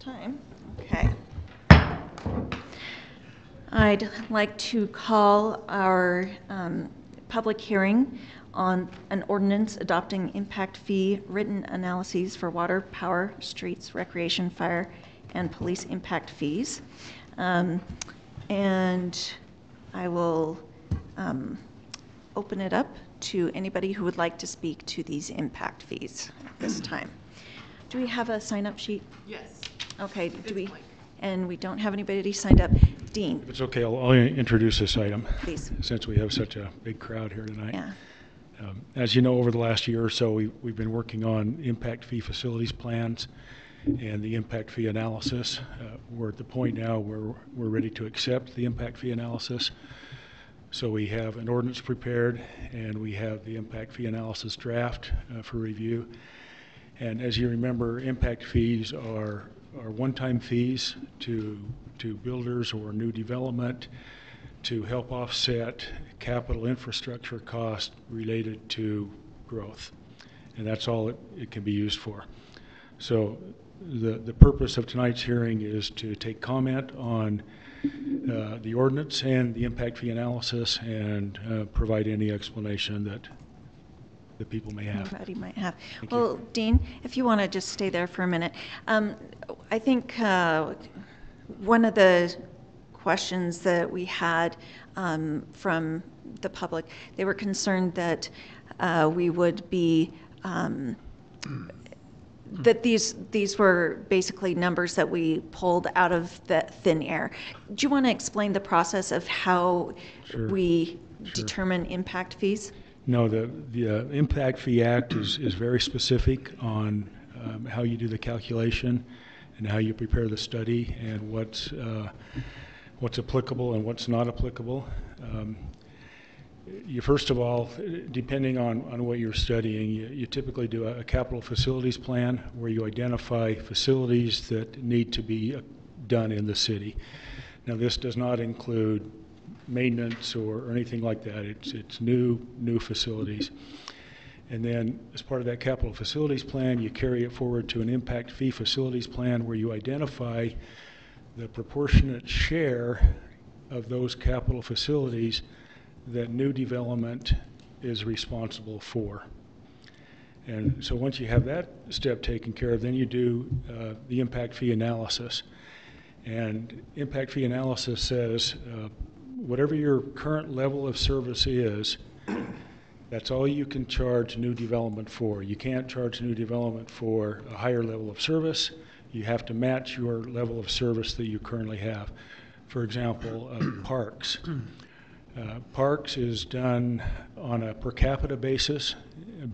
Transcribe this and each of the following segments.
time. Okay. I'd like to call our public hearing on an ordinance adopting impact fee written analyses for water, power, streets, recreation, fire, and police impact fees. And I will open it up to anybody who would like to speak to these impact fees at this time. Do we have a sign-up sheet? Yes. Okay, do we? And we don't have anybody signed up. Dean? If it's okay, I'll introduce this item. Please. Since we have such a big crowd here tonight. Yeah. As you know, over the last year or so, we've been working on impact fee facilities plans and the impact fee analysis. We're at the point now where we're ready to accept the impact fee analysis. So we have an ordinance prepared, and we have the impact fee analysis draft for review. And as you remember, impact fees are one-time fees to builders or new development to help offset capital infrastructure costs related to growth. And that's all it can be used for. So the purpose of tonight's hearing is to take comment on the ordinance and the impact fee analysis and provide any explanation that the people may have. Anybody might have. Thank Well, you. Dean, if you want to just stay there for a minute. I think one of the questions that we had from the public, they were concerned that we would be that these were basically numbers that we pulled out of the thin air. Do you want to explain the process of how Sure. we Sure. determine impact fees? No, the Impact Fee Act is very specific on how you do the calculation and how you prepare the study and what's applicable and what's not applicable. You first of all, depending on what you're studying, you typically do a capital facilities plan where you identify facilities that need to be done in the city. Now, this does not include maintenance or anything like that. It's new facilities. And then as part of that capital facilities plan, you carry it forward to an impact fee facilities plan where you identify the proportionate share of those capital facilities that new development is responsible for. And so once you have that step taken care of, then you do the impact fee analysis. And impact fee analysis says whatever your current level of service is, that's all you can charge new development for. You can't charge new development for a higher level of service. You have to match your level of service that you currently have. For example, parks. Parks is done on a per capita basis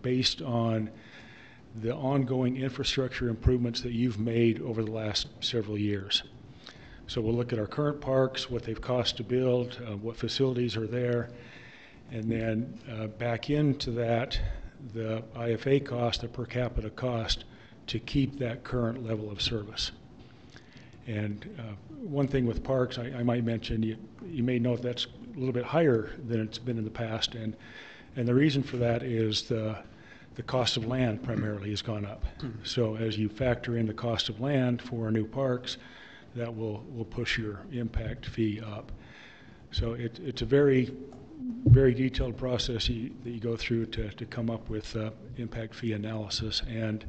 based on the ongoing infrastructure improvements that you've made over the last several years. So we'll look at our current parks, what they've cost to build, what facilities are there, and then back into that the IFA cost, the per capita cost, to keep that current level of service. And one thing with parks, I might mention, you may note that's a little bit higher than it's been in the past, and the reason for that is the cost of land primarily has gone up. So as you factor in the cost of land for our new parks, that will push your impact fee up. So it's a very detailed process that you go through to come up with impact fee analysis and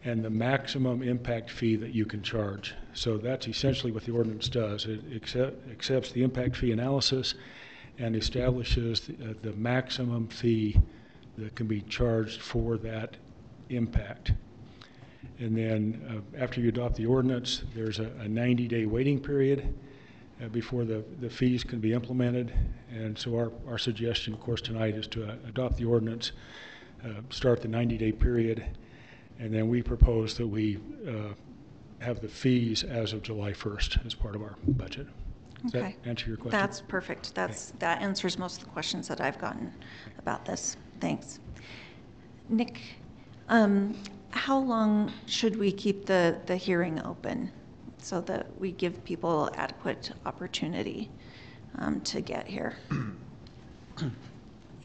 the maximum impact fee that you can charge. So that's essentially what the ordinance does. It accepts the impact fee analysis and establishes the maximum fee that can be charged for that impact. And then after you adopt the ordinance, there's a 90-day waiting period before the fees can be implemented. And so our suggestion, of course, tonight is to adopt the ordinance, start the 90-day period, and then we propose that we have the fees as of July 1st as part of our budget. Does that answer your question? That's perfect. That answers most of the questions that I've gotten about this. Thanks. Nick, how long should we keep the hearing open so that we give people adequate opportunity to get here?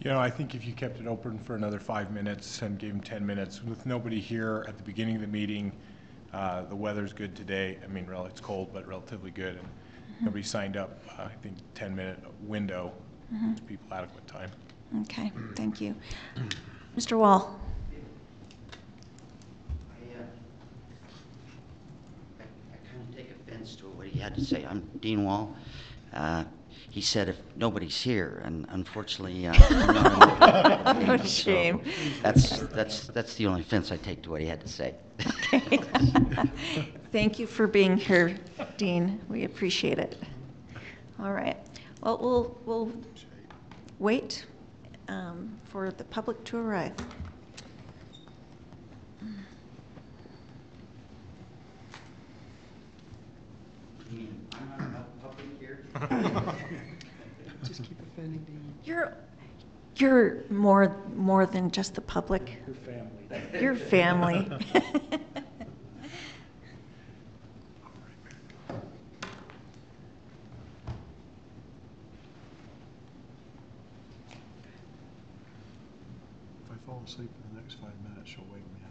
You know, I think if you kept it open for another 5 minutes and gave them 10 minutes with nobody here at the beginning of the meeting, The weather's good today. I mean, it's cold, but relatively good. And nobody signed up. I think 10-minute window gives people adequate time. Okay, thank you. Mr. Wall. I kind of take offense to what he had to say. I'm Dean Wall. He said if nobody's here, and unfortunately, I'm not in the Oh, shame. So that's the only offense I take to what he had to say. Okay. Thank you for being here, Dean. We appreciate it. All right. Well, we'll wait for the public to arrive. I'm not about public here. Just keep offending Dean. You're more than just the public. Your family. Your family. If I fall asleep in the next 5 minutes, she'll wake me up.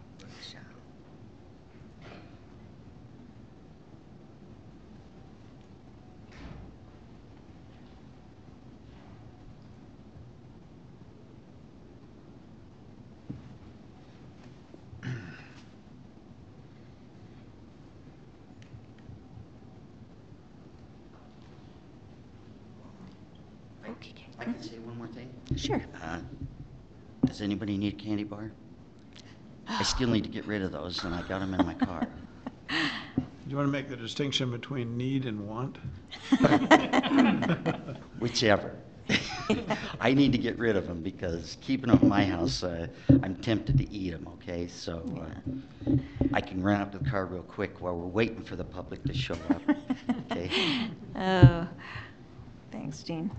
Okay. I can say one more thing. Sure. Does anybody need a candy bar? I still need to get rid of those, and I got them in my car. Do you want to make the distinction between need and want? Whichever. I need to get rid of them because keeping them in my house, I'm tempted to eat them, okay? So I can run out to the car real quick while we're waiting for the public to show up, okay? Oh, thanks, Dean.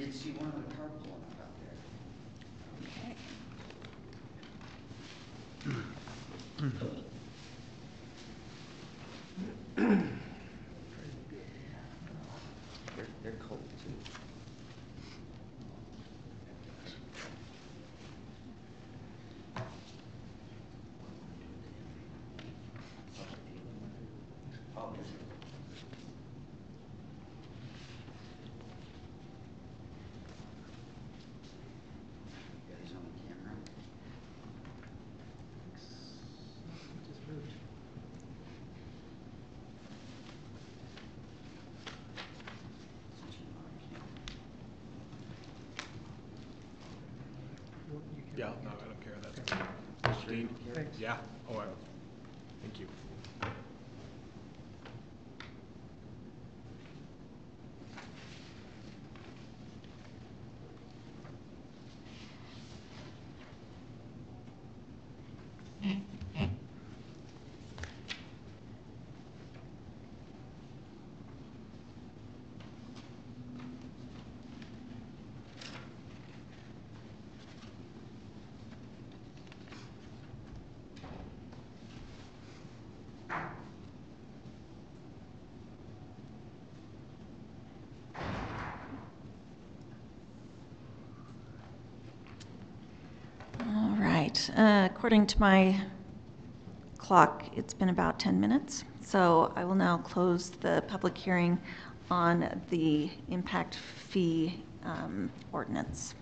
I did see one of the car pulling up out there. They're cold too. Oh, is it? You guys on the camera? Just moved. Since you're not on camera. You can- Yeah, no, I don't care. That's Sure you Dean? don't care? Thanks. Yeah. Oh, thank you. right, according to my clock, it's been about 10 minutes. So I will now close the public hearing on the impact fee ordinance.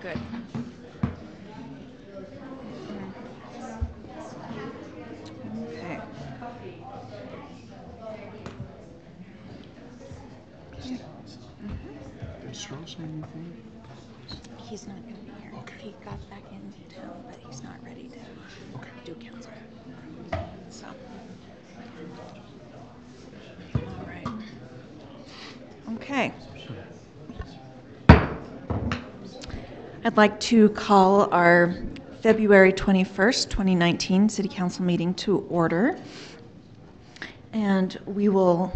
Good. Okay. Did Strauss say anything? He's not going to be here. Okay. He got back in town, but he's not ready to do council. So. All right. Okay. I'd like to call our February 21st, 2019 City Council meeting to order. And we will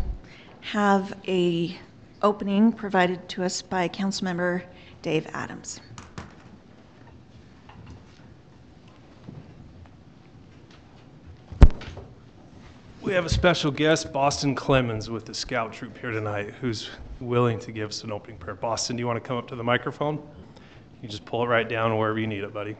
have a opening provided to us by Councilmember Dave Adams. We have a special guest, Boston Clemens, with the Scout Troop here tonight, who's willing to give us an opening prayer. Boston, do you want to come up to the microphone? You just pull it right down wherever you need it, buddy.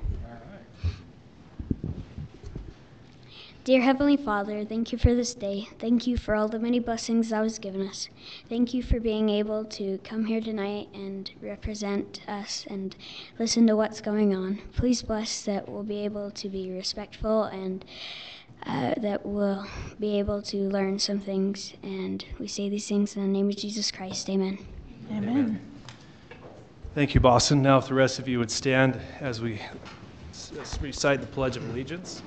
Dear Heavenly Father, thank you for this day. Thank you for all the many blessings thou hast given us. Thank you for being able to come here tonight and represent us and listen to what's going on. Please bless that we'll be able to be respectful and that we'll be able to learn some things. And we say these things in the name of Jesus Christ. Amen. Amen. Thank you, Boston. Now if the rest of you would stand as we recite the Pledge of Allegiance.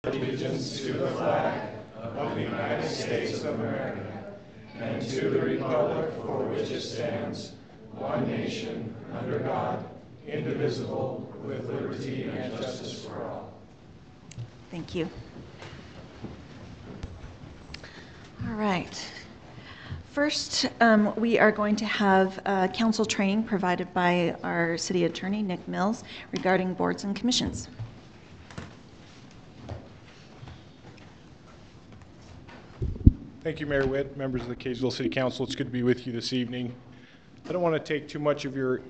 Allegiance to the flag of the United States of America and to the republic for which it stands, one nation, under God, indivisible, with liberty and justice for all. Thank you. All right. First, we are going to have council training provided by our city attorney, Nick Mills, regarding boards and commissions. Thank you, Mayor Witt, members of the Kaysville City Council. It's good to be with you this evening. I don't want to take too much of your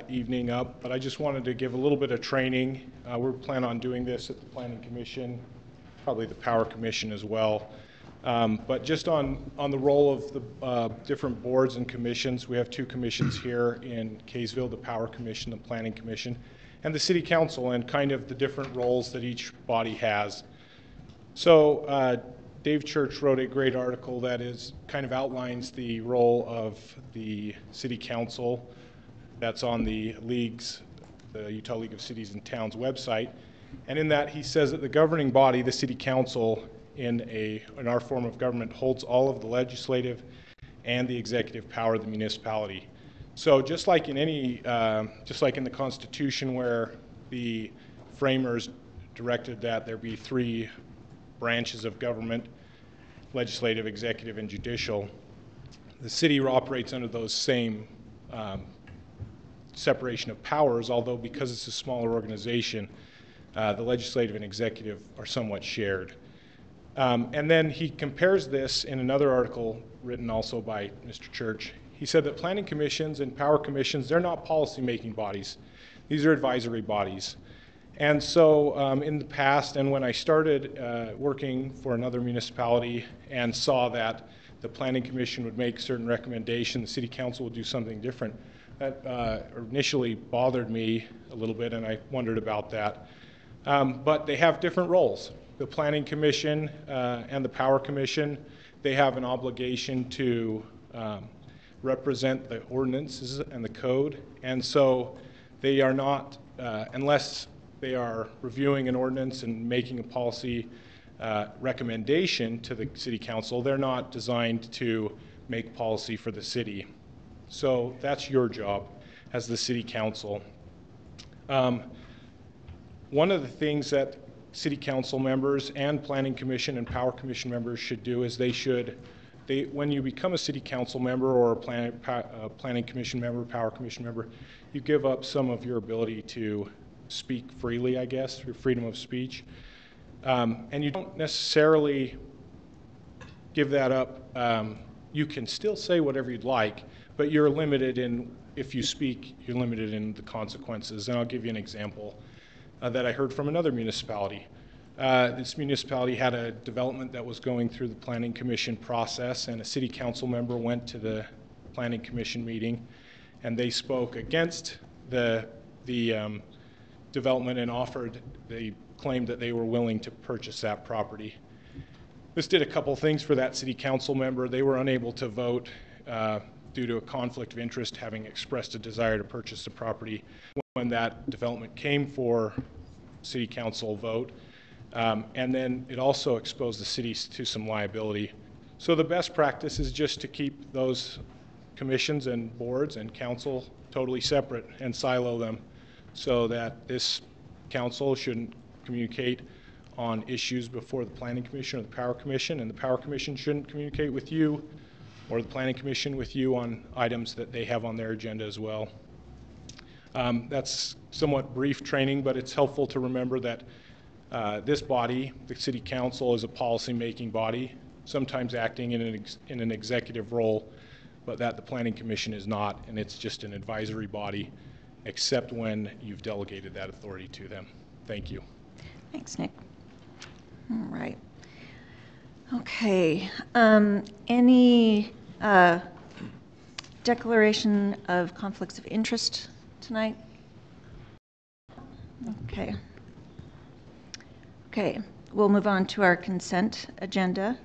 evening up, but I just wanted to give a little bit of training. We're planning on doing this at the Planning Commission, probably the Power Commission as well. But just on the role of the different boards and commissions, we have two commissions here in Kaysville, the Power Commission, the Planning Commission, and the City Council, and kind of the different roles that each body has. So Dave Church wrote a great article that kind of outlines the role of the City Council. That's on the Utah League of Cities and Towns website. And in that, he says that the governing body, the City Council, in our form of government, holds all of the legislative and the executive power of the municipality. So just like in the Constitution, where the framers directed that there be three branches of government, legislative, executive, and judicial, the city operates under those same separation of powers, although because it's a smaller organization, the legislative and executive are somewhat shared. And then he compares this in another article written also by Mr. Church. He said that planning commissions and power commissions, they're not policy-making bodies. These are advisory bodies. And so in the past, and when I started working for another municipality and saw that the Planning Commission would make certain recommendations, the City Council would do something different, that initially bothered me a little bit, and I wondered about that. But they have different roles. The Planning Commission and the Power Commission, they have an obligation to represent the ordinances and the code, and so they are not, unless they are reviewing an ordinance and making a policy recommendation to the City Council, they're not designed to make policy for the city. So that's your job as the City Council. One of the things that City Council members and Planning Commission and Power Commission members should do is when you become a City Council member or a Planning Commission member, Power Commission member, you give up some of your ability to speak freely, I guess, through freedom of speech. And you don't necessarily give that up. You can still say whatever you'd like, but you're limited if you speak, you're limited in the consequences. And I'll give you an example that I heard from another municipality. This municipality had a development that was going through the Planning Commission process, and a City Council member went to the Planning Commission meeting and they spoke against the development and they claimed that they were willing to purchase that property. This did a couple things for that city council member. They were unable to vote due to a conflict of interest, having expressed a desire to purchase the property when that development came for city council vote. And then it also exposed the city to some liability. So the best practice is just to keep those commissions and boards and council totally separate and silo them, so that this council shouldn't communicate on issues before the Planning Commission or the Power Commission, and the Power Commission shouldn't communicate with you or the Planning Commission with you on items that they have on their agenda as well. That's somewhat brief training, but it's helpful to remember that this body, the City Council, is a policy-making body, sometimes acting in an executive role, but that the Planning Commission is not, and it's just an advisory body, except when you've delegated that authority to them. Thank you. Thanks, Nick. All right. Okay. Any declaration of conflicts of interest tonight? Okay. Okay. We'll move on to our consent agenda.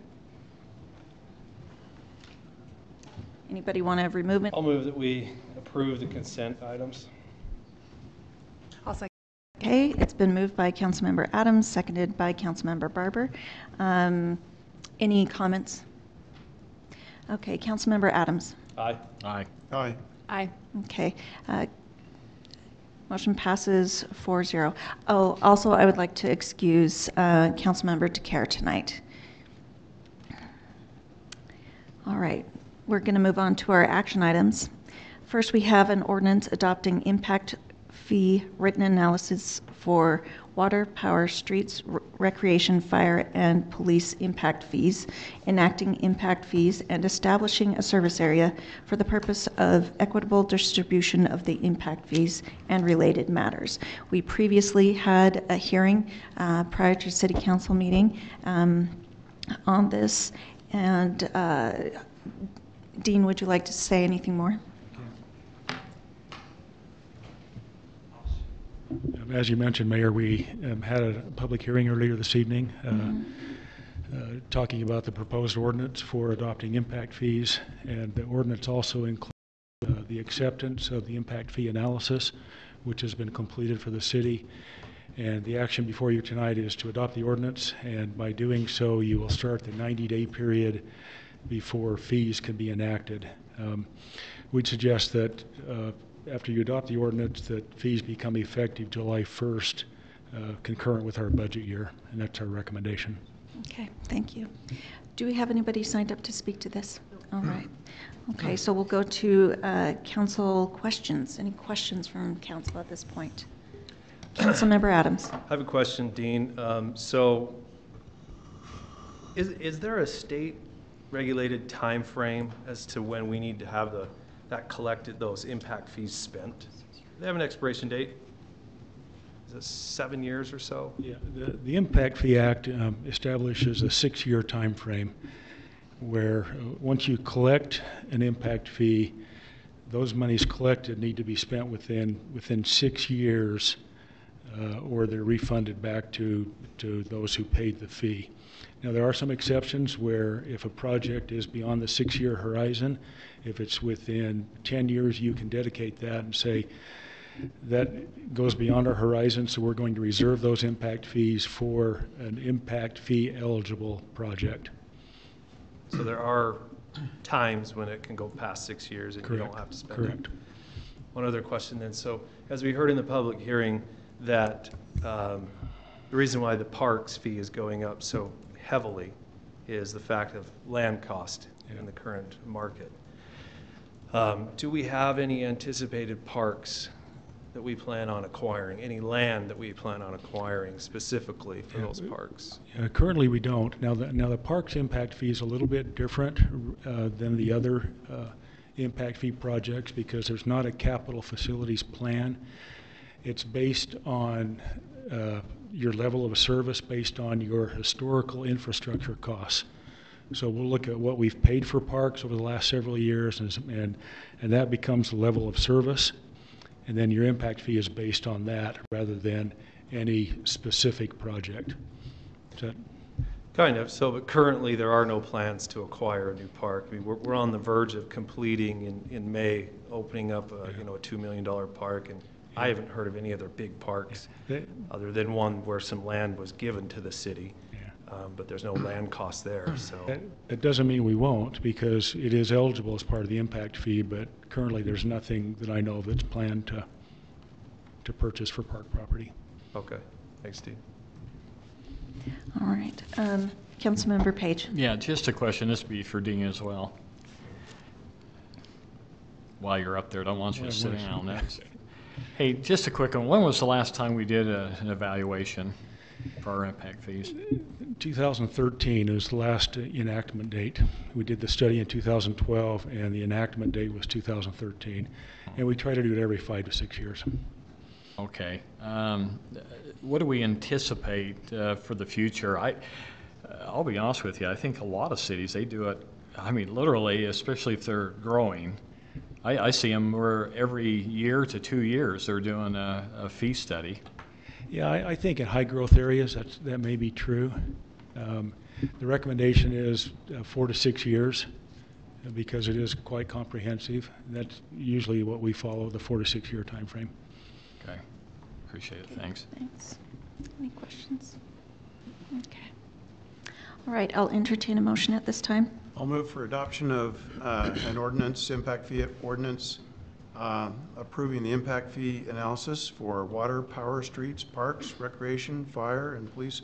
Anybody want to remove it? I'll move that we approve the consent items. I'll second. Okay, it's been moved by Councilmember Adams, seconded by Councilmember Barber. Any comments? Okay, Councilmember Adams. Aye. Aye. Aye. Aye. Okay. Motion passes 4-0. Oh, also, I would like to excuse Councilmember DeCare tonight. All right, we're going to move on to our action items. First, we have an ordinance adopting impact fee written analysis for water, power, streets, recreation, fire, and police impact fees, enacting impact fees, and establishing a service area for the purpose of equitable distribution of the impact fees and related matters. We previously had a hearing prior to City Council meeting on this, and Dean, would you like to say anything more? As you mentioned, Mayor, we had a public hearing earlier this evening talking about the proposed ordinance for adopting impact fees, and the ordinance also includes the acceptance of the impact fee analysis, which has been completed for the city. And the action before you tonight is to adopt the ordinance, and by doing so, you will start the 90-day period before fees can be enacted. We'd suggest that after you adopt the ordinance, that fees become effective July 1st, concurrent with our budget year, and that's our recommendation. Okay, thank you. Do we have anybody signed up to speak to this? All right. Okay, so we'll go to council questions. Any questions from council at this point? Councilmember Adams. I have a question, Dean. So is there a state-regulated time frame as to when we need to have those impact fees spent? Do they have an expiration date? Is it 7 years or so? Yeah, the Impact Fee Act establishes a 6-year time frame where once you collect an impact fee, those monies collected need to be spent within 6 years, or they're refunded back to those who paid the fee. Now, there are some exceptions where if a project is beyond the 6-year horizon, if it's within 10 years, you can dedicate that and say, that goes beyond our horizon, so we're going to reserve those impact fees for an impact fee eligible project. So there are times when it can go past 6 years and Correct. You don't have to spend Correct. it. One other question then. So as we heard in the public hearing that the reason why the parks fee is going up so heavily is the fact of land cost in the current market. Do we have any anticipated parks that we plan on acquiring, any land that we plan on acquiring specifically for those parks? Currently, we don't. Now the parks impact fee is a little bit different than the other impact fee projects because there's not a capital facilities plan. It's based on your level of service, based on your historical infrastructure costs. So we'll look at what we've paid for parks over the last several years, and that becomes the level of service. And then your impact fee is based on that rather than any specific project. Is that? Kind of. So, but currently there are no plans to acquire a new park. I mean, we're on the verge of completing in May, opening up a $2 million park, and I haven't heard of any other big parks other than one where some land was given to the city. But there's no land cost there. So that doesn't mean we won't, because it is eligible as part of the impact fee, but currently there's nothing that I know of that's planned to purchase for park property. Okay. Thanks, Steve. All right. Councilmember Page. Yeah, just a question. This would be for Dean as well. While you're up there, don't want you to sit down. That's, hey, just a quick one. When was the last time we did an evaluation for our impact fees? 2013 is the last enactment date. We did the study in 2012, and the enactment date was 2013. And we try to do it every 5 to 6 years. Okay. What do we anticipate for the future? I'll be honest with you. I think a lot of cities, they do it, I mean, literally, especially if they're growing. I see them where every year to 2 years they're doing a fee study. Yeah, I think in high growth areas that may be true. The recommendation is 4 to 6 years because it is quite comprehensive. That's usually what we follow, the 4 to 6 year time frame. Okay, appreciate it. Thanks. Thanks. Any questions? Okay. All right, I'll entertain a motion at this time. I'll move for adoption of an ordinance, impact fee ordinance, approving the impact fee analysis for water, power, streets, parks, recreation, fire, and police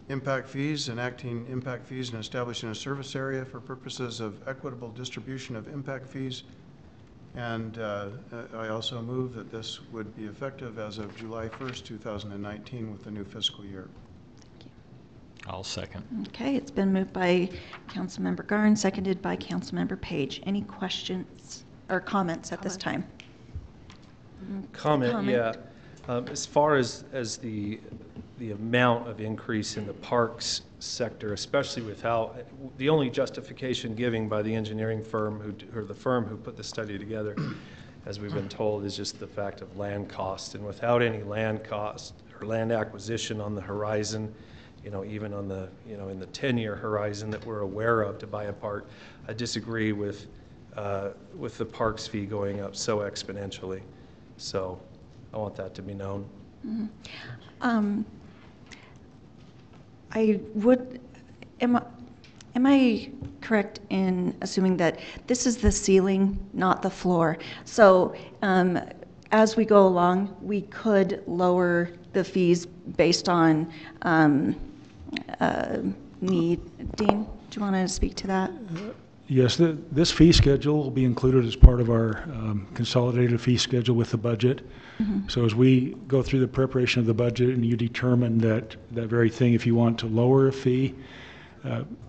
impact fees, enacting impact fees and establishing a service area for purposes of equitable distribution of impact fees. And I also move that this would be effective as of July 1st, 2019 with the new fiscal year. I'll second. Okay, it's been moved by Councilmember Garn, seconded by Councilmember Page. Any questions or comments at this time? Comment. Yeah. As far as the amount of increase in the parks sector, especially without the only justification given by the engineering firm or the firm who put the study together, as we've been told, is just the fact of land cost. And without any land cost or land acquisition on the horizon, even on the, in the 10-year horizon that we're aware of to buy a park, I disagree with the parks fee going up so exponentially. So I want that to be known. Mm-hmm. Am I correct in assuming that this is the ceiling, not the floor? So as we go along, we could lower the fees based on need. Dean, do you want to speak to that? Yes, this fee schedule will be included as part of our consolidated fee schedule with the budget. Mm-hmm. So as we go through the preparation of the budget and you determine that very thing, if you want to lower a fee,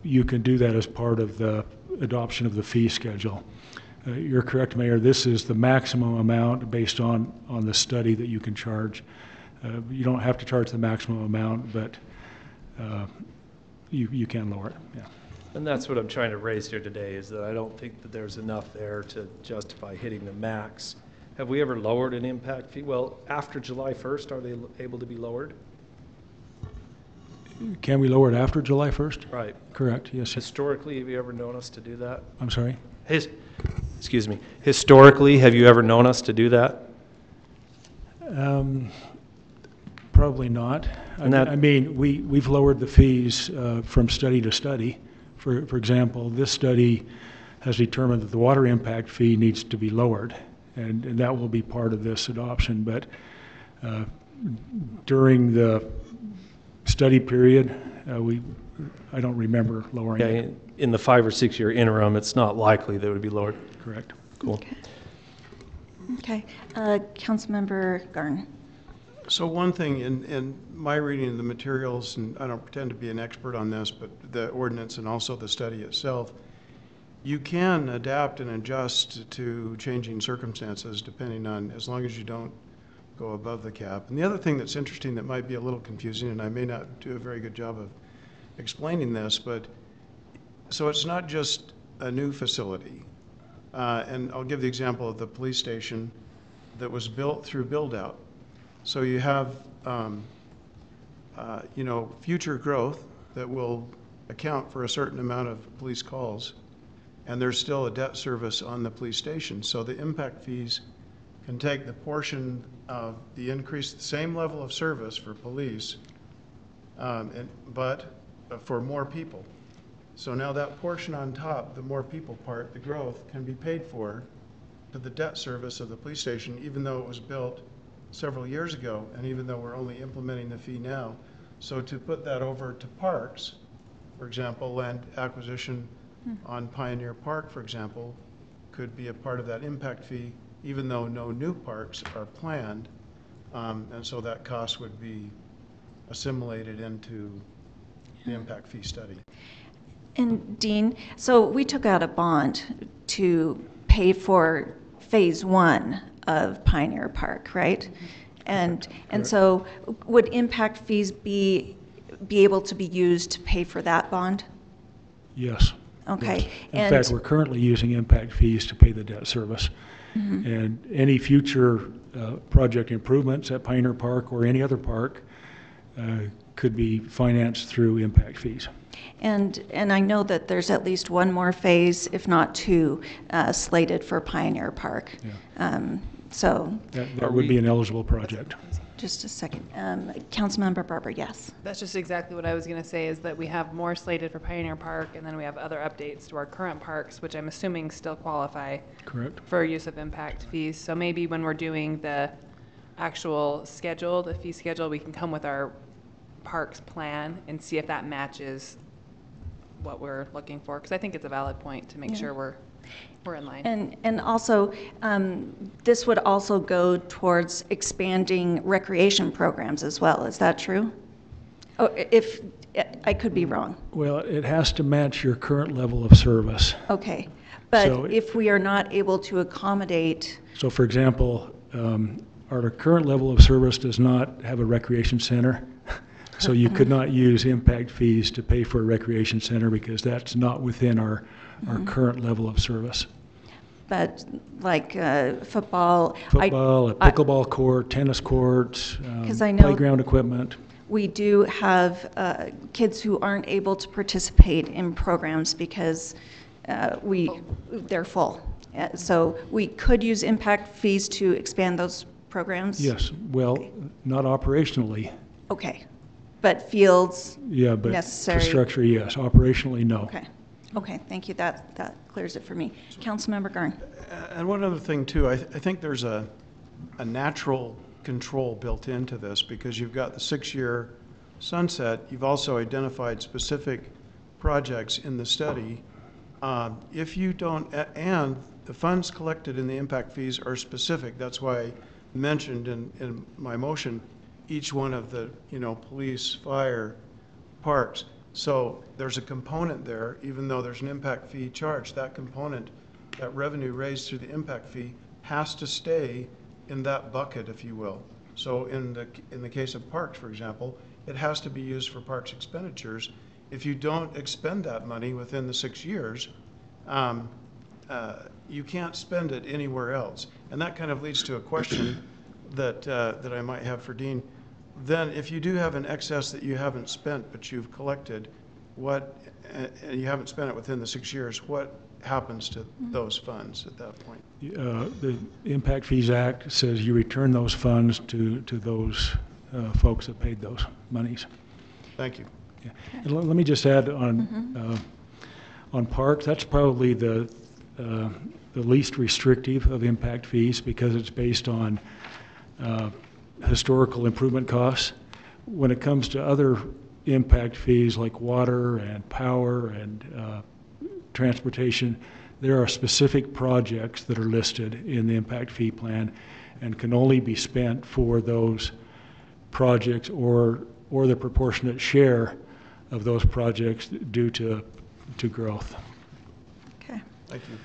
you can do that as part of the adoption of the fee schedule. You're correct, Mayor. This is the maximum amount based on the study that you can charge. You don't have to charge the maximum amount, but you can lower it. Yeah. And that's what I'm trying to raise here today, is that I don't think that there's enough there to justify hitting the max. Have we ever lowered an impact fee? Well, after July 1st, are they able to be lowered? Can we lower it after July 1st? Right. Correct, yes. Historically, have you ever known us to do that? I'm sorry? Excuse me. Historically, have you ever known us to do that? Probably not. I mean, we've lowered the fees from study to study. For example, this study has determined that the water impact fee needs to be lowered, and that will be part of this adoption. But during the study period, I don't remember lowering it. In the 5 or 6 year interim, it's not likely that it would be lowered. Correct. Cool. Okay. Councilmember Garn. So one thing in my reading of the materials, and I don't pretend to be an expert on this, but the ordinance and also the study itself, you can adapt and adjust to changing circumstances depending on, as long as you don't go above the cap. And the other thing that's interesting that might be a little confusing, and I may not do a very good job of explaining this, but So it's not just a new facility. And I'll give the example of the police station that was built through build-out. So you have, future growth that will account for a certain amount of police calls, and there's still a debt service on the police station. So the impact fees can take the portion of the increase, the same level of service for police, but for more people. So now that portion on top, the more people part, the growth, can be paid for to the debt service of the police station, even though it was built several years ago, and even though we're only implementing the fee now. So to put that over to parks, for example, land acquisition on Pioneer Park, for example, could be a part of that impact fee, even though no new parks are planned. And so that cost would be assimilated into the impact fee study. And Dean, so we took out a bond to pay for phase 1 of Pioneer Park, right? And so would impact fees be able to be used to pay for that bond? Yes. Okay. Yes. In And fact, we're currently using impact fees to pay the debt service. And any future project improvements at Pioneer Park or any other park could be financed through impact fees. And I know that there's at least one more phase, if not 2, slated for Pioneer Park. Yeah. So That would be an eligible project. just a second. Councilmember Barber, yes. That's just exactly what I was going to say, is that we have more slated for Pioneer Park, and then we have other updates to our current parks, which I'm assuming still qualify Correct. for use of impact fees. So maybe when we're doing the actual schedule, the fee schedule, we can come with our parks plan and see if that matches what we're looking for, because I think it's a valid point to make sure we're in line. And also, this would also go towards expanding recreation programs as well. Is that true? Oh, if I could be wrong. Well, it has to match your current level of service. Okay. But So if we are not able to accommodate, So for example, our current level of service does not have a recreation center. So you could not use impact fees to pay for a recreation center because that's not within our current level of service. but like football. Football, a pickleball court, tennis courts, 'Cause I know- playground equipment. We do have kids who aren't able to participate in programs because they're full. So we could use impact fees to expand those programs? Yes, well, not operationally. Okay. But fields Yeah, but necessary? for structure, yes. Operationally, no. Okay. Okay, thank you. That clears it for me. Councilmember Garn. And one other thing too, I think there's a natural control built into this because you've got the 6-year sunset. You've also identified specific projects in the study. If you don't, and the funds collected in the impact fees are specific. That's why I mentioned in my motion each one of the, police, fire, parks. So there's a component there, even though there's an impact fee charged, that component, that revenue raised through the impact fee has to stay in that bucket, if you will. So in the case of parks, for example, it has to be used for parks expenditures. If you don't expend that money within the 6 years, you can't spend it anywhere else. And that kind of leads to a question that I might have for Dean. Then if you do have an excess that you haven't spent but you've collected, and you haven't spent it within the 6 years, what happens to those funds at that point? The Impact Fees Act says you return those funds to those folks that paid those monies. Thank you. Yeah. And let me just add on parks, that's probably the least restrictive of impact fees because it's based on historical improvement costs. When it comes to other impact fees like water and power and transportation, there are specific projects that are listed in the impact fee plan and can only be spent for those projects or the proportionate share of those projects due to growth. Okay. Thank you.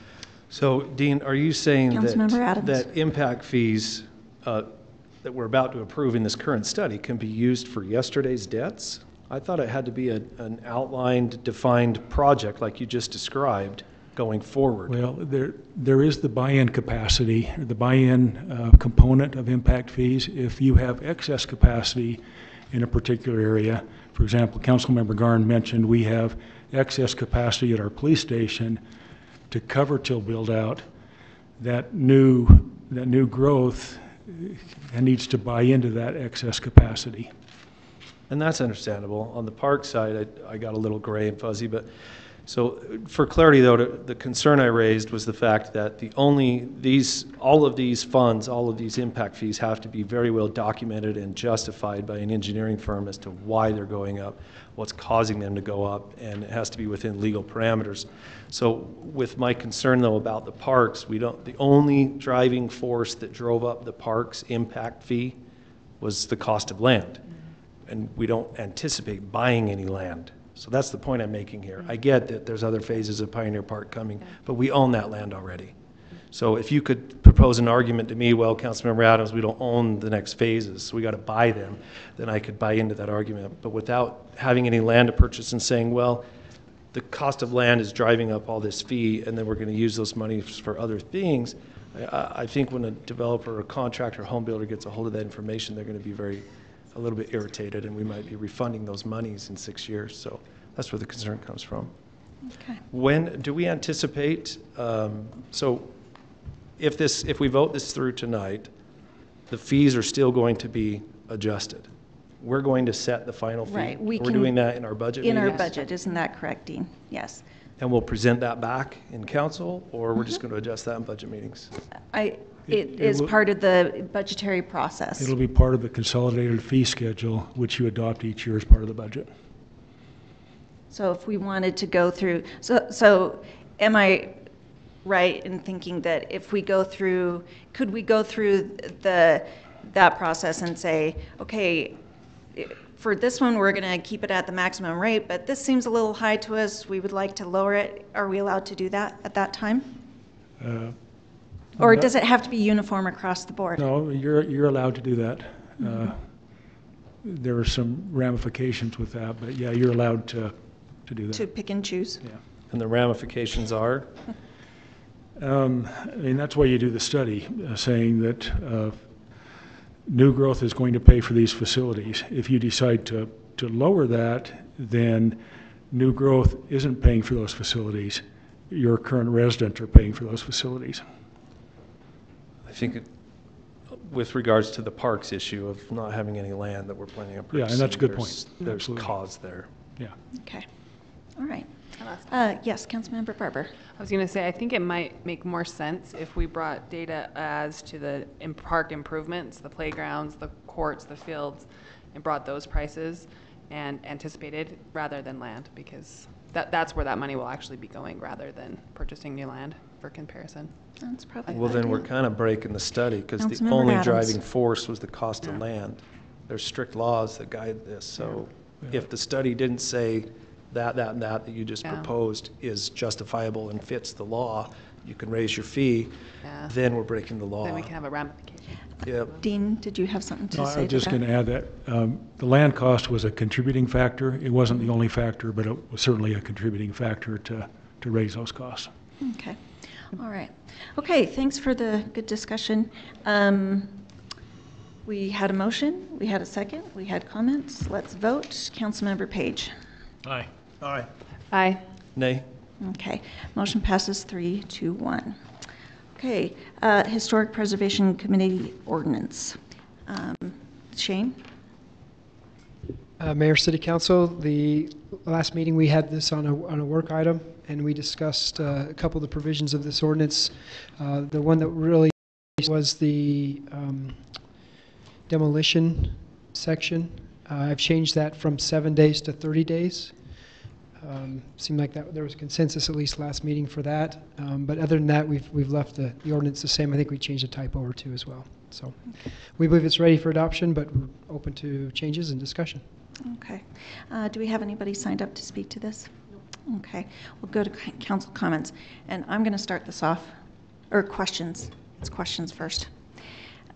So, Dean, are you saying Councilmember Adams. that impact fees that we're about to approve in this current study can be used for yesterday's debts? I thought it had to be an outlined, defined project like you just described going forward. Well, there is the buy-in capacity, or the buy-in component of impact fees. If you have excess capacity in a particular area, for example, Councilmember Garn mentioned we have excess capacity at our police station to cover till build out. That new growth needs to buy into that excess capacity. And that's understandable. On the park side, I got a little gray and fuzzy, but so for clarity though, the concern I raised was the fact that all of these funds, all of these impact fees have to be very well documented and justified by an engineering firm as to why they're going up, what's causing them to go up, and it has to be within legal parameters. So with my concern though about the parks, the only driving force that drove up the parks impact fee was the cost of land. And we don't anticipate buying any land. So that's the point I'm making here. I get that there's other phases of Pioneer Park coming, but we own that land already. So if you could propose an argument to me, well, Councilmember Adams, we don't own the next phases, so we got to buy them, then I could buy into that argument. But without having any land to purchase and saying, well, the cost of land is driving up all this fee, and then we're going to use those monies for other things, I think when a developer or contractor or home builder gets a hold of that information, they're going to be a little bit irritated, and we might be refunding those monies in 6 years. So that's where the concern comes from. Okay. When do we anticipate, so if we vote this through tonight, the fees are still going to be adjusted. We're going to set the final fee. Right. We're doing that in our budget In our meetings? budget, isn't that correct, Dean? Yes. And we'll present that back in council, or we're just going to adjust that in budget meetings? It is part of the budgetary process. It'll be part of the consolidated fee schedule, which you adopt each year as part of the budget. So if we wanted to go through, so am I right in thinking that if we go through, could we go through that process and say, okay, for this one, we're going to keep it at the maximum rate, but this seems a little high to us, we would like to lower it. Are we allowed to do that at that time? Or does it have to be uniform across the board? No, you're allowed to do that. There are some ramifications with that, but yeah, you're allowed to do that. To pick and choose? Yeah. And the ramifications are? I mean, that's why you do the study, saying that new growth is going to pay for these facilities. If you decide to lower that, then new growth isn't paying for those facilities. Your current residents are paying for those facilities. I think with regards to the parks issue of not having any land that we're planning on purchasing. Yeah, and that's a good point. There's Absolutely. cause there. Yeah. Okay. All right. Yes, Councilmember Barber. I was going to say, I think it might make more sense if we brought data as to the park improvements, the playgrounds, the courts, the fields, and brought those prices and anticipated rather than land, because that's where that money will actually be going rather than purchasing new land for comparison. That's probably Well, then we're kind of breaking the study, because the Councilmember only Adams. driving force was the cost of land. There's strict laws that guide this, so if the study didn't say that you just proposed is justifiable and fits the law, you can raise your fee, then we're breaking the law. Then we can have a ramification. Yep. Dean, did you have something to No, say? I was just going to add that the land cost was a contributing factor. It wasn't the only factor, but it was certainly a contributing factor to raise those costs. Okay. All right. Okay, thanks for the good discussion. We had a motion, we had a second, we had comments. Let's vote. Councilmember Page. Aye. Aye. Aye. Nay? Okay, motion passes 3-1. Okay, Historic Preservation Committee ordinance. Shane? Mayor, City Council, the last meeting we had this on a work item, and we discussed a couple of the provisions of this ordinance. The one that really was the demolition section. I've changed that from 7 days to 30 days. Seemed like there was consensus at least last meeting for that. But other than that, we've left the ordinance the same. I think we changed a typo or two as well. So we believe it's ready for adoption, but we're open to changes and discussion. Okay. Do we have anybody signed up to speak to this? Okay. We'll go to council comments. And I'm going to start this off, or questions. It's questions first.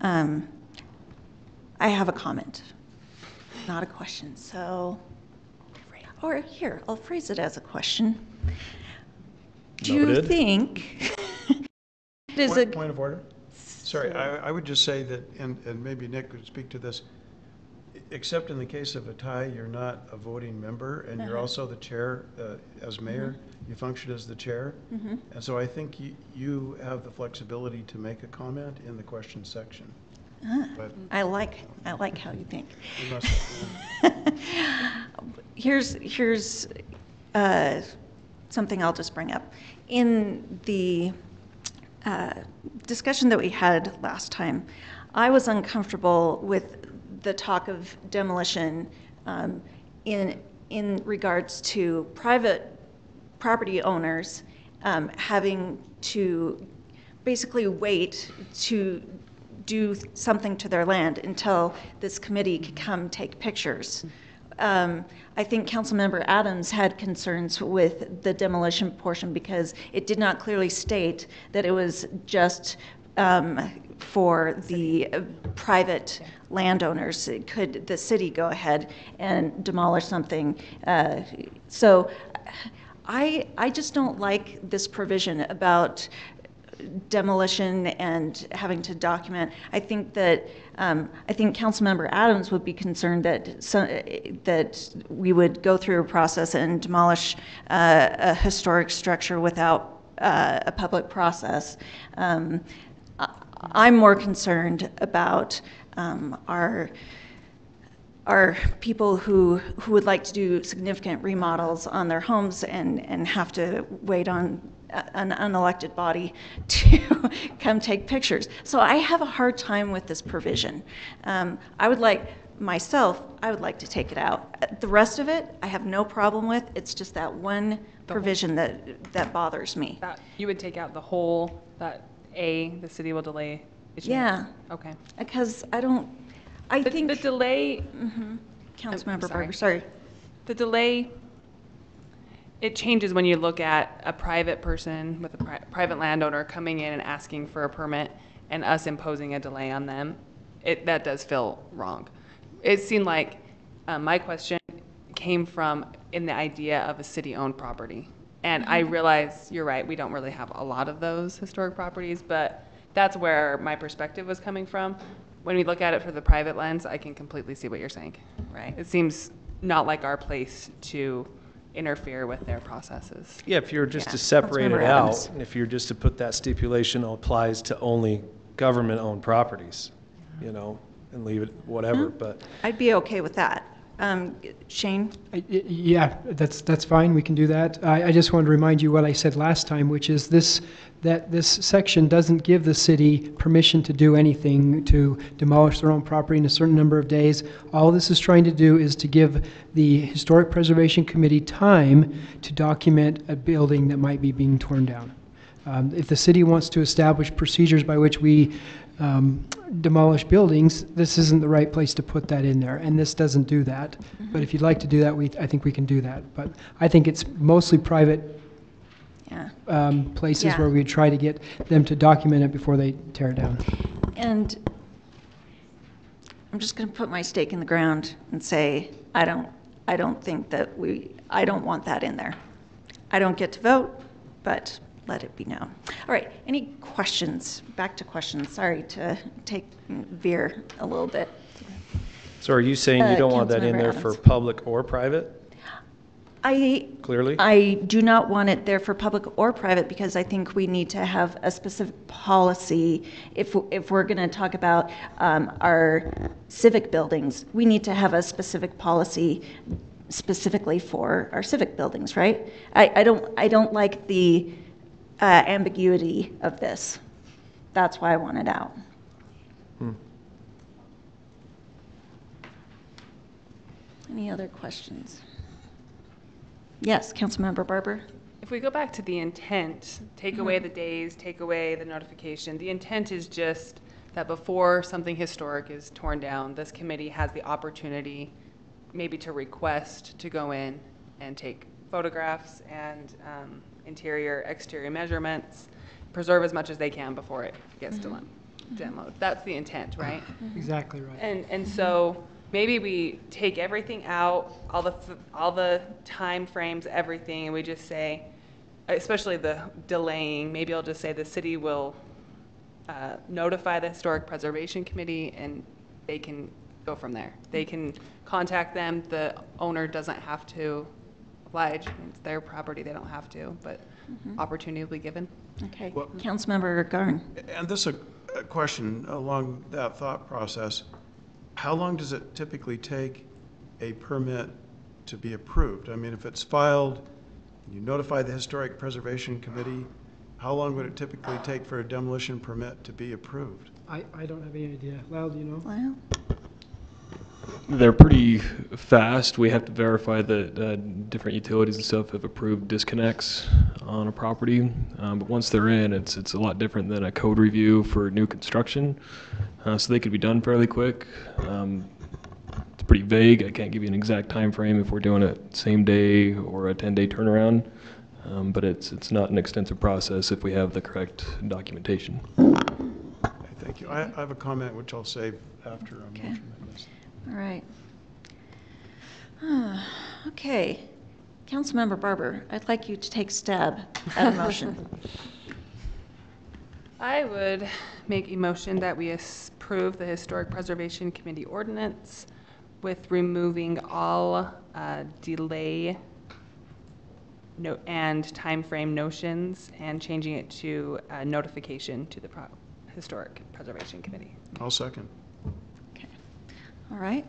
I have a comment, not a question. So Or here, I'll phrase it as a question. Do you Noted. think it is a Point of order? Sorry, I would just say that, and maybe Nick could speak to this, except in the case of a tie, you're not a voting member, and you're also the chair, as mayor, you function as the chair. And so I think you have the flexibility to make a comment in the question section. But I like how you think. you must, Here's something I'll just bring up. In the discussion that we had last time, I was uncomfortable with the talk of demolition in regards to private property owners having to basically wait to do something to their land until this committee could come take pictures. I think Councilmember Adams had concerns with the demolition portion because it did not clearly state that it was just for the private landowners. Could the city go ahead and demolish something? So I just don't like this provision about demolition and having to document. I think that Councilmember Adams would be concerned that that we would go through a process and demolish a historic structure without a public process. I'm more concerned about our people who would like to do significant remodels on their homes and have to wait on an unelected body to come take pictures. So I have a hard time with this provision. I would like to take it out. The rest of it, I have no problem with. It's just that one provision that bothers me. You would take out the whole, the city will delay issuance? Yeah. Okay. Because I think the delay. Councilmember Barber, sorry. The delay, it changes when you look at a private person with a private landowner coming in and asking for a permit and us imposing a delay on them. That does feel wrong. It seemed like my question came from in the idea of a city-owned property. And I realize you're right, we don't really have a lot of those historic properties, but that's where my perspective was coming from. When we look at it for the private lens, I can completely see what you're saying. Right. It seems not like our place to interfere with their processes. Yeah, if you're just Yeah, to separate it Councilmember out, Adams. and if you're just to put that stipulation applies to only government-owned properties, and leave it whatever, but. I'd be okay with that. Shane? Yeah, that's fine. We can do that. I just wanted to remind you what I said last time, which is that this section doesn't give the city permission to do anything, to demolish their own property in a certain number of days. All this is trying to do is to give the Historic Preservation Committee time to document a building that might be being torn down. If the city wants to establish procedures by which we demolish buildings, this isn't the right place to put that in there, and this doesn't do that. But if you'd like to do that, I think we can do that. But I think it's mostly private places where we try to get them to document it before they tear it down. And I'm just going to put my stake in the ground and say I don't think that I don't want that in there. I don't get to vote, but let it be known. All right, any questions? Back to questions. Sorry to veer a little bit. So are you saying you don't want that in Councilmember there for Adams. public or private? Clearly? I do not want it there for public or private because I think we need to have a specific policy. If we're going to talk about our civic buildings, we need to have a specific policy specifically for our civic buildings, right? I don't like the ambiguity of this. That's why I want it out. Any other questions? Yes, Councilmember Barber. If we go back to the intent, take away the days, take away the notification, the intent is just that before something historic is torn down, this committee has the opportunity maybe to request to go in and take photographs and interior, exterior measurements, preserve as much as they can before it gets demoed. That's the intent, right? Exactly right. And so maybe we take everything out, all the time frames, everything, and we just say, especially the delaying, maybe I'll just say the city will notify the Historic Preservation Committee and they can go from there. They can contact them. The owner doesn't have to oblige. It's their property. They don't have to, but opportunity will be given. Okay. Well- Councilmember Garn. And this is a question along that thought process. How long does it typically take a permit to be approved? I mean, if it's filed, you notify the Historic Preservation Committee, how long would it typically take for a demolition permit to be approved? I don't have any idea. Lyle, do you know? Well, They're pretty fast. We have to verify that different utilities and stuff have approved disconnects on a property. But once they're in, it's a lot different than a code review for new construction. So they could be done fairly quick. It's pretty vague. I can't give you an exact time frame if we're doing it same day or a 10-day turnaround. But it's not an extensive process if we have the correct documentation. Okay, thank you. I have a comment which I'll save after a Okay. motion like this. all right. Okay. Councilmember Barber, I'd like you to take stab at a motion. I would make a motion that we approve the Historic Preservation Committee ordinance with removing all delay and timeframe notions and changing it to notification to the Historic Preservation Committee. I'll second. Okay. All right.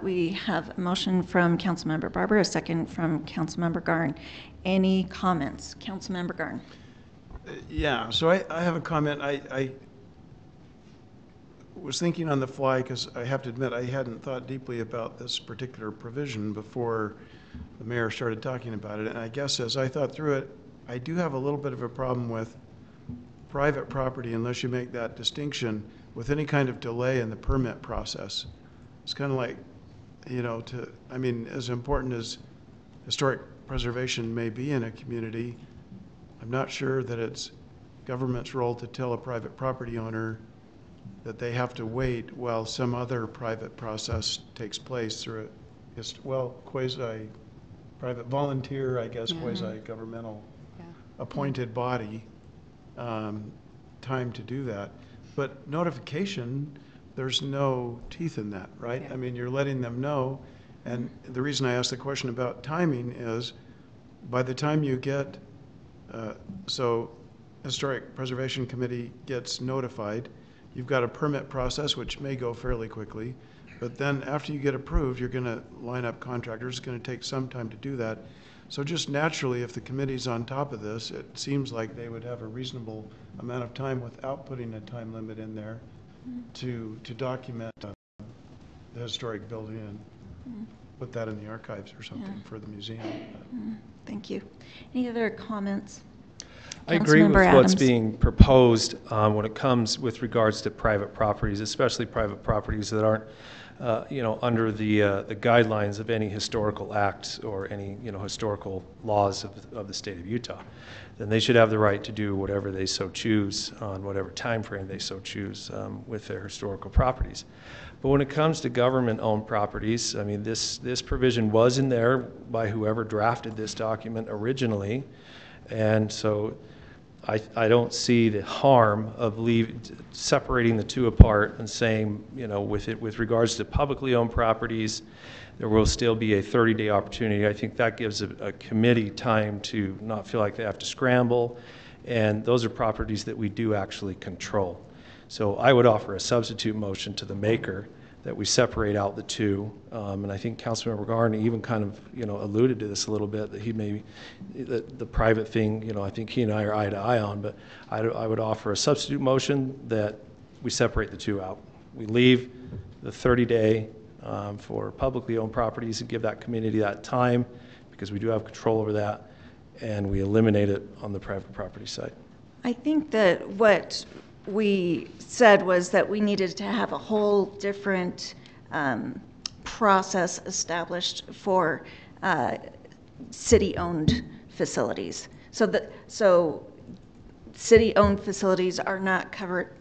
We have a motion from Councilmember Barber, a second from Councilmember Garn. Any comments? Councilmember Garn. Yeah, so I have a comment. I was thinking on the fly because I have to admit I hadn't thought deeply about this particular provision before the mayor started talking about it. And I guess as I thought through it, I do have a little bit of a problem with private property unless you make that distinction with any kind of delay in the permit process. It's kind of like, you know, I mean, as important as historic preservation may be in a community, I'm not sure that it's government's role to tell a private property owner that they have to wait while some other private process takes place through quasi-private volunteer, I guess, quasi-governmental appointed body, time to do that. But notification, there's no teeth in that, right? Yeah. I mean, you're letting them know. And the reason I asked the question about timing is by the time you get, so Historic Preservation Committee gets notified, you've got a permit process which may go fairly quickly, but then after you get approved, you're going to line up contractors. It's going to take some time to do that. So just naturally, if the committee's on top of this, it seems like they would have a reasonable amount of time without putting a time limit in there to document the historic building and put that in the archives or something for the museum. Thank you. Any other comments? I agree with Councilmember what's Adams. being proposed when it comes with regards to private properties, especially private properties that aren't, under the guidelines of any historical act or any, historical laws of the state of Utah. Then they should have the right to do whatever they so choose on whatever time frame they so choose with their historical properties. But when it comes to government-owned properties, I mean, this provision was in there by whoever drafted this document originally, and so I don't see the harm of separating the two apart and saying, with regards to publicly owned properties, there will still be a 30-day opportunity. I think that gives a committee time to not feel like they have to scramble, and those are properties that we do actually control. So I would offer a substitute motion to the maker that we separate out the two. And I think Councilmember Garney even kind of, alluded to this a little bit, that he may, the private thing, I think he and I are eye to eye on, but I would offer a substitute motion that we separate the two out. We leave the 30-day for publicly owned properties and give that community that time because we do have control over that, and we eliminate it on the private property side. I think that what we said was that we needed to have a whole different process established for city-owned facilities. So city-owned facilities are not covered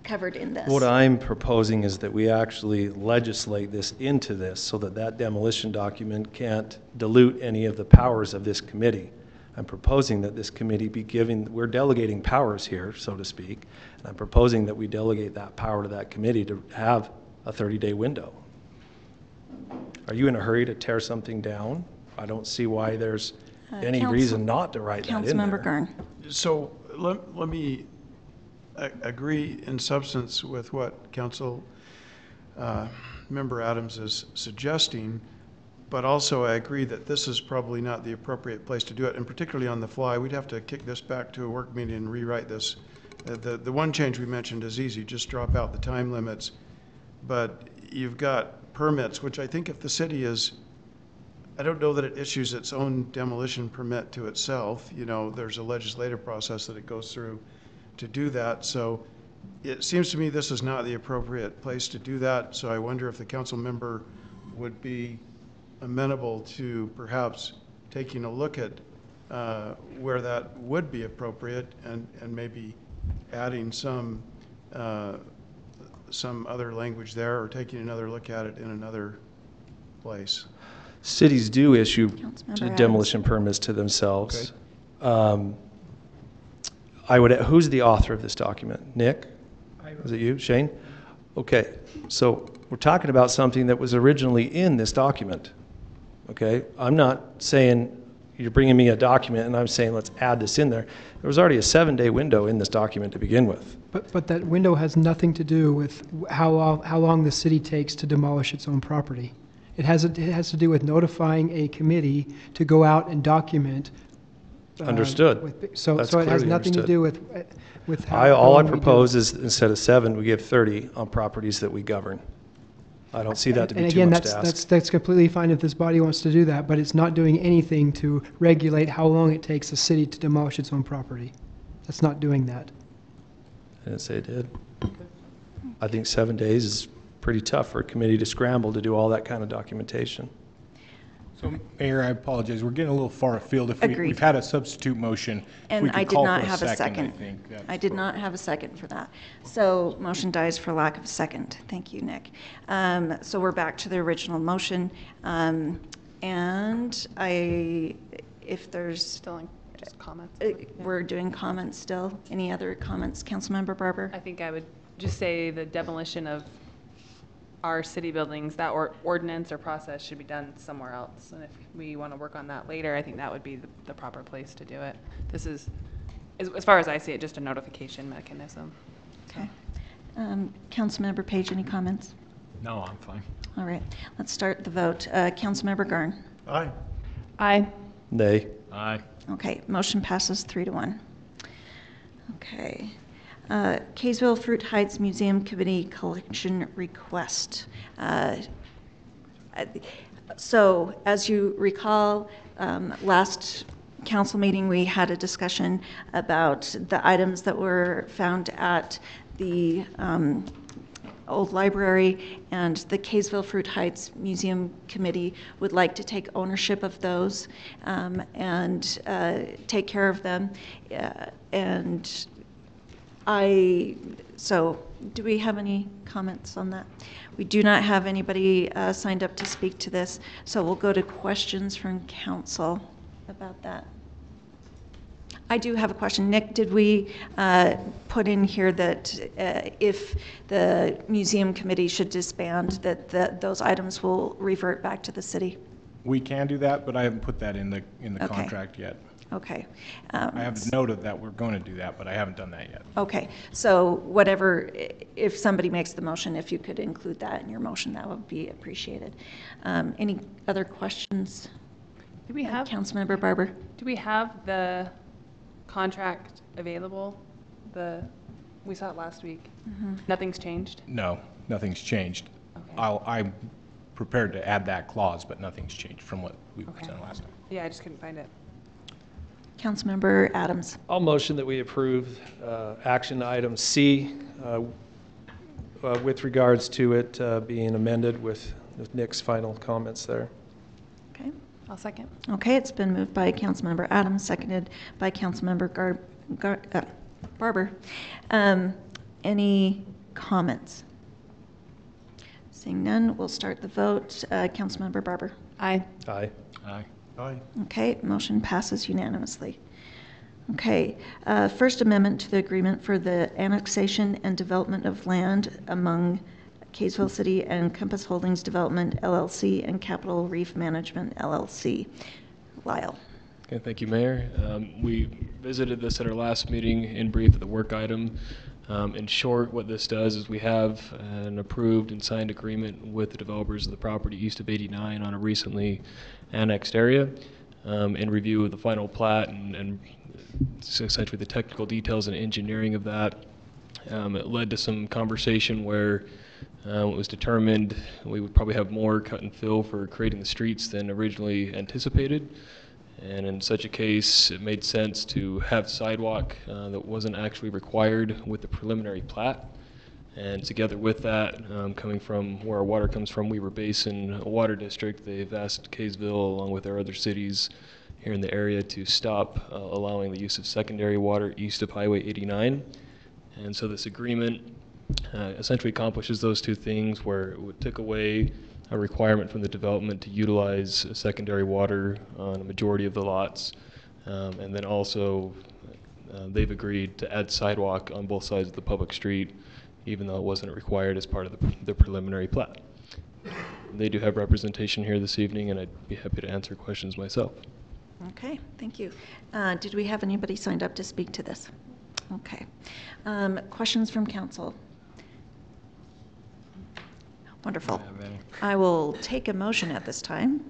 covered in this. What I'm proposing is that we actually legislate this into this so that that demolition document can't dilute any of the powers of this committee. I'm proposing that this committee be giving, we're delegating powers here, so to speak, and I'm proposing that we delegate that power to that committee to have a 30-day window. Are you in a hurry to tear something down? I don't see why there's any reason not to write that in there. Councilmember Garn. So let me agree in substance with what Council Member Adams is suggesting, but also I agree that this is probably not the appropriate place to do it, and particularly on the fly. We'd have to kick this back to a work meeting and rewrite this. The one change we mentioned is easy, just drop out the time limits. But you've got permits, which I think if the city is, I don't know that it issues its own demolition permit to itself. You know, there's a legislative process that it goes through to do that. So it seems to me this is not the appropriate place to do that. So I wonder if the council member would be amenable to perhaps taking a look at where that would be appropriate and maybe adding some other language there, or taking another look at it in another place. Cities do issue Councilmember demolition permits to themselves. Who's the author of this document? Nick? Is it you, Shane? Okay, so we're talking about something that was originally in this document. Okay, I'm not saying you're bringing me a document and I'm saying let's add this in there. There was already a 7-day window in this document to begin with. But that window has nothing to do with how long the city takes to demolish its own property. It has to do with notifying a committee to go out and document. Understood. So it has nothing to do with how All I long we do propose it. is instead of 7, we give 30 on properties that we govern. I don't see that to be too much to ask. That's completely fine if this body wants to do that, but it's not doing anything to regulate how long it takes a city to demolish its own property. That's not doing that. I didn't say it did. I think 7 days is pretty tough for a committee to scramble to do all that kind of documentation. So, Mayor, I apologize. We're getting a little far afield. If Agreed. we've had a substitute motion, if And we could I did call not for have a second. I think that's I did what- not have a second for that. So motion dies for lack of a second. Thank you, Nick. So we're back to the original motion. And if there's, Still in just comments. we're doing comments still. Any other comments, Councilmember Barber? I think I would just say the demolition of our city buildings, that ordinance or process should be done somewhere else. And if we want to work on that later, I think that would be the proper place to do it. This is, as far as I see it, just a notification mechanism. Okay. Councilmember Page, any comments? No, I'm fine. All right, let's start the vote. Councilmember Garn? Aye. Aye. Nay. Aye. Okay, motion passes 3-1. Okay. Kaysville Fruit Heights Museum Committee collection request. So as you recall, last council meeting, we had a discussion about the items that were found at the old library, and the Kaysville Fruit Heights Museum Committee would like to take ownership of those and take care of them. So do we have any comments on that? We do not have anybody signed up to speak to this, so we'll go to questions from council about that. I do have a question. Nick, did we put in here that if the museum committee should disband, that those items will revert back to the city? We can do that, but I haven't put that in the Okay. contract yet. Okay. I have noted that we're going to do that, but I haven't done that yet. Okay, so whatever, if somebody makes the motion, if you could include that in your motion, that would be appreciated. Any other questions? Do we have, Councilmember Barber? do we have the contract available? We saw it last week. Nothing's changed? No, nothing's changed. Okay. I'm prepared to add that clause, but nothing's changed from what we Okay. presented last time. Yeah, I just couldn't find it. Councilmember Adams. I'll motion that we approve action item C with regards to it being amended with Nick's final comments there. Okay. I'll second. Okay, it's been moved by Councilmember Adams, seconded by Councilmember Barber. Any comments? Seeing none, we'll start the vote. Councilmember Barber. Aye. Aye. Aye. Aye. Okay, motion passes unanimously. Okay, First Amendment to the agreement for the annexation and development of land among Kaysville City and Compass Holdings Development LLC and Capital Reef Management LLC. Lyle. Okay, thank you, Mayor. We visited this at our last meeting in brief at the work item. In short, what this does is we have an approved and signed agreement with the developers of the property east of 89 on a recently annexed area. In review of the final plat and essentially the technical details and engineering of that, it led to some conversation where it was determined we would probably have more cut and fill for creating the streets than originally anticipated. And in such a case, it made sense to have sidewalk that wasn't actually required with the preliminary plat. And together with that, coming from where our water comes from, Weaver Basin Water District, they've asked Kaysville, along with our other cities here in the area, to stop allowing the use of secondary water east of Highway 89. And so this agreement essentially accomplishes those two things, where it took away a requirement from the development to utilize secondary water on a majority of the lots. And then also, they've agreed to add sidewalk on both sides of the public street, even though it wasn't required as part of the preliminary plat. They do have representation here this evening, and I'd be happy to answer questions myself. Okay, thank you. Did we have anybody signed up to speak to this? Okay. Questions from council? Wonderful. I will take a motion at this time.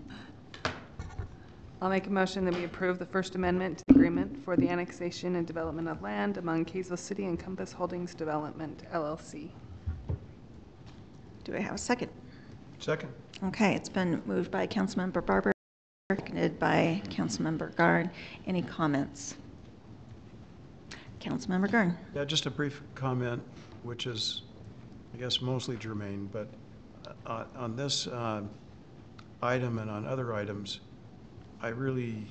I'll make a motion that we approve the First Amendment to the agreement for the annexation and development of land among Kaysville City and Compass Holdings Development, LLC. Do I have a second? Second. Okay, it's been moved by Councilmember Barber, seconded by Councilmember Garn. Any comments? Councilmember Garn. Yeah, just a brief comment, which is, I guess, mostly germane, but on this item and on other items, I really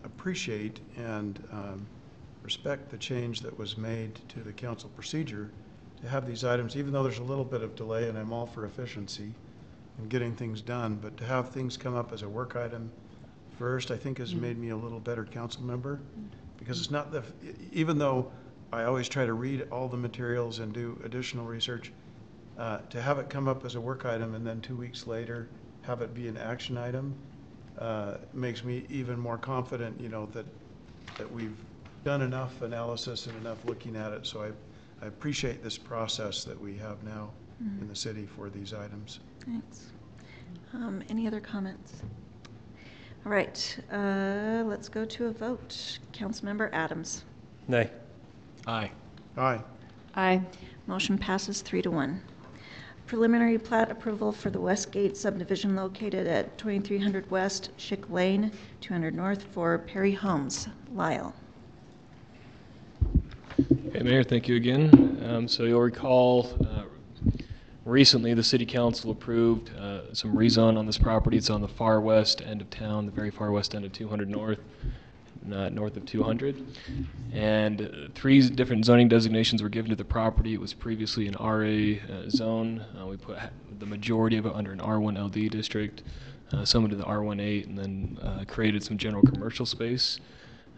appreciate and respect the change that was made to the council procedure to have these items, even though there's a little bit of delay, and I'm all for efficiency and getting things done, but to have things come up as a work item first, I think has made me a little better council member, because it's not even though I always try to read all the materials and do additional research, to have it come up as a work item and then 2 weeks later have it be an action item makes me even more confident, you know, that we've done enough analysis and enough looking at it. So I appreciate this process that we have now in the city for these items. Thanks. Any other comments? All right, let's go to a vote. Councilmember Adams. Nay. Aye. Aye. Aye. Motion passes 3-1. Preliminary plat approval for the Westgate subdivision located at 2300 West Schick Lane, 200 North for Perry Homes. Lyle. Hey, Mayor, thank you again. So you'll recall recently the City Council approved some rezone on this property. It's on the far west end of town, the very far west end of 200 North, north of 200. And 3 different zoning designations were given to the property. It was previously an RA zone. We put the majority of it under an R1 LD district, some into the R18, and then created some general commercial space.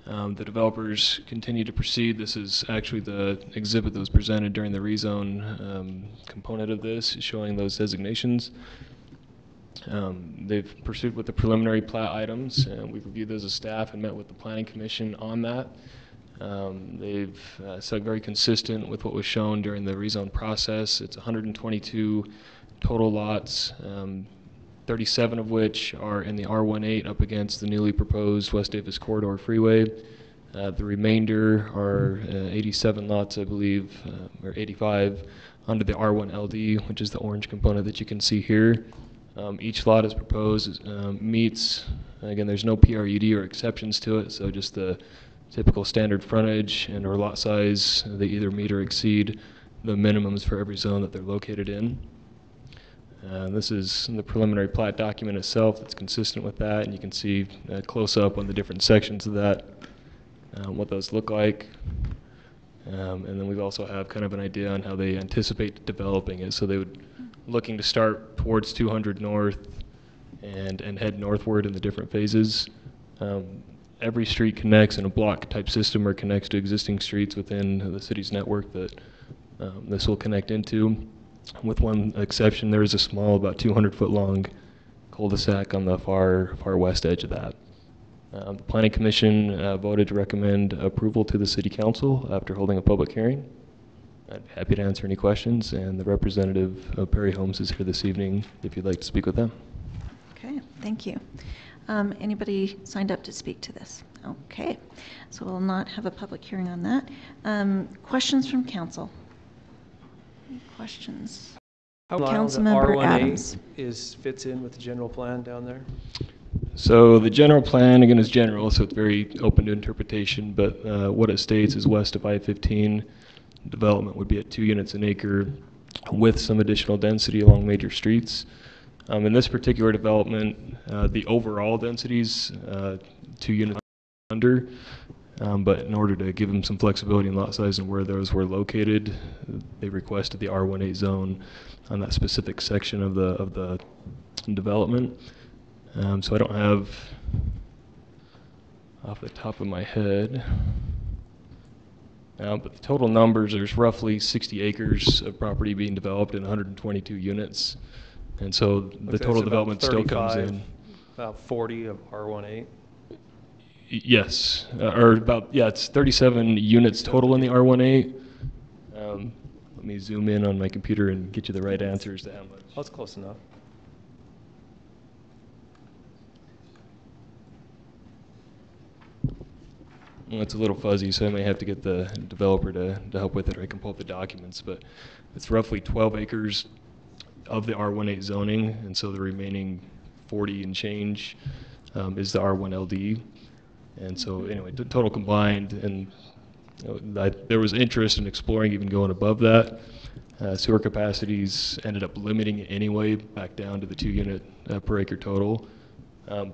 The developers continue to proceed. This is actually the exhibit that was presented during the rezone component of this, showing those designations. They've pursued with the preliminary plat items, and we've reviewed those as staff and met with the Planning Commission on that. They've said very consistent with what was shown during the rezone process. It's 122 total lots, 37 of which are in the R18 up against the newly proposed West Davis Corridor Freeway. The remainder are 87 lots, I believe, or 85 under the R1 LD, which is the orange component that you can see here. Each lot as proposed meets, again, there's no PRUD or exceptions to it, so just the typical standard frontage and or lot size. They either meet or exceed the minimums for every zone that they're located in. This is the preliminary plat document itself that's consistent with that, and you can see close up on the different sections of that, what those look like. And then we also have kind of an idea on how they anticipate developing it. So they would looking to start towards 200 North and head northward in the different phases. Every street connects in a block type system or connects to existing streets within the city's network that this will connect into. With one exception, there is a small, about 200-foot long cul-de-sac on the far west edge of that. The Planning Commission voted to recommend approval to the City Council after holding a public hearing. I'm happy to answer any questions, and the representative of Perry Homes is here this evening if you'd like to speak with them. Okay, thank you. Anybody signed up to speak to this? Okay, so we'll not have a public hearing on that. Questions from council? Any questions? How the Councilmember R1A Adams. fits in with the general plan down there? So the general plan, again, is general, so it's very open to interpretation, but what it states is west of I-15, development would be at 2 units an acre with some additional density along major streets. In this particular development, the overall densities, 2 units under, but in order to give them some flexibility in lot size and where those were located, they requested the R1A zone on that specific section of the development. So I don't have off the top of my head, but the total numbers, there's roughly 60 acres of property being developed in 122 units. And so the total development still comes in. About 40 of R18. Yes, or about, yeah, it's 37 units total in the R18. Let me zoom in on my computer and get you the right answers to how much. Oh, that's close enough. Well, it's a little fuzzy, so I may have to get the developer to help with it, or I can pull up the documents. But it's roughly 12 acres of the R18 zoning, and so the remaining 40 and change is the R1LD. And so anyway, the total combined, and there was interest in exploring even going above that. Sewer capacities ended up limiting it anyway back down to the 2 unit per acre total.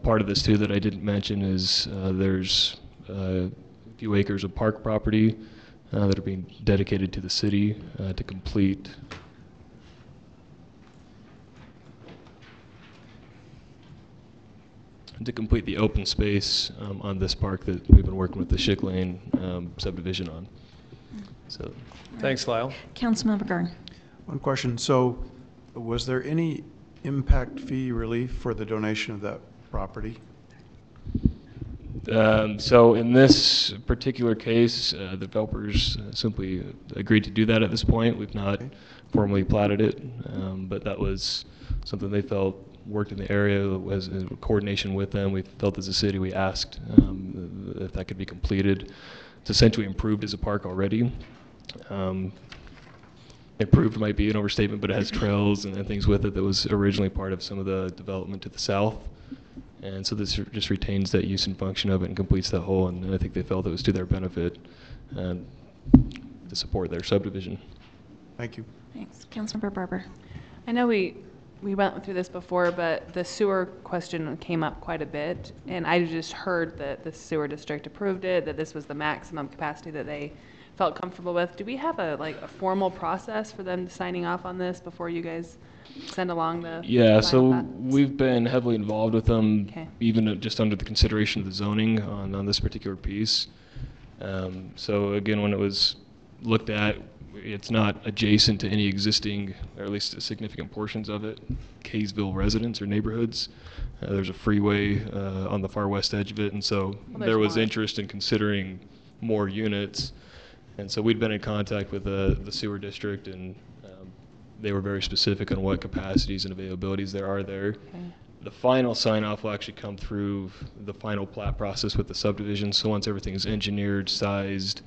Part of this too that I didn't mention is there's a few acres of park property that are being dedicated to the city to complete the open space on this park that we've been working with the Schick Lane subdivision on. So, Thanks, Lyle. Councilmember Garn. One question. So was there any impact fee relief for the donation of that property? So in this particular case, the developers simply agreed to do that at this point. We've not formally platted it, but that was something they felt worked in the area, was in coordination with them. We felt as a city, we asked if that could be completed. It's essentially improved as a park already. Improved might be an overstatement, but it has trails and things with it that was originally part of some of the development to the south. And so this just retains that use and function of it and completes that whole, and I think they felt it was to their benefit to support their subdivision. Thank you. Thanks. Councilmember Barber. I know we went through this before, but the sewer question came up quite a bit, and I just heard that the sewer district approved it, that this was the maximum capacity that they felt comfortable with. Do we have a formal process for them signing off on this before you guys send along the so plats? we've been heavily involved with them, Okay. even just under the consideration of the zoning on this particular piece. So again, when it was looked at, it's not adjacent to any existing, or at least significant portions of it, Kaysville residents or neighborhoods. There's a freeway on the far west edge of it, and so there was interest in considering more units. And so we'd been in contact with the sewer district, and they were very specific on what capacities and availabilities there are there. Okay. The final sign-off will actually come through the final plat process with the subdivision. So once everything's engineered, sized,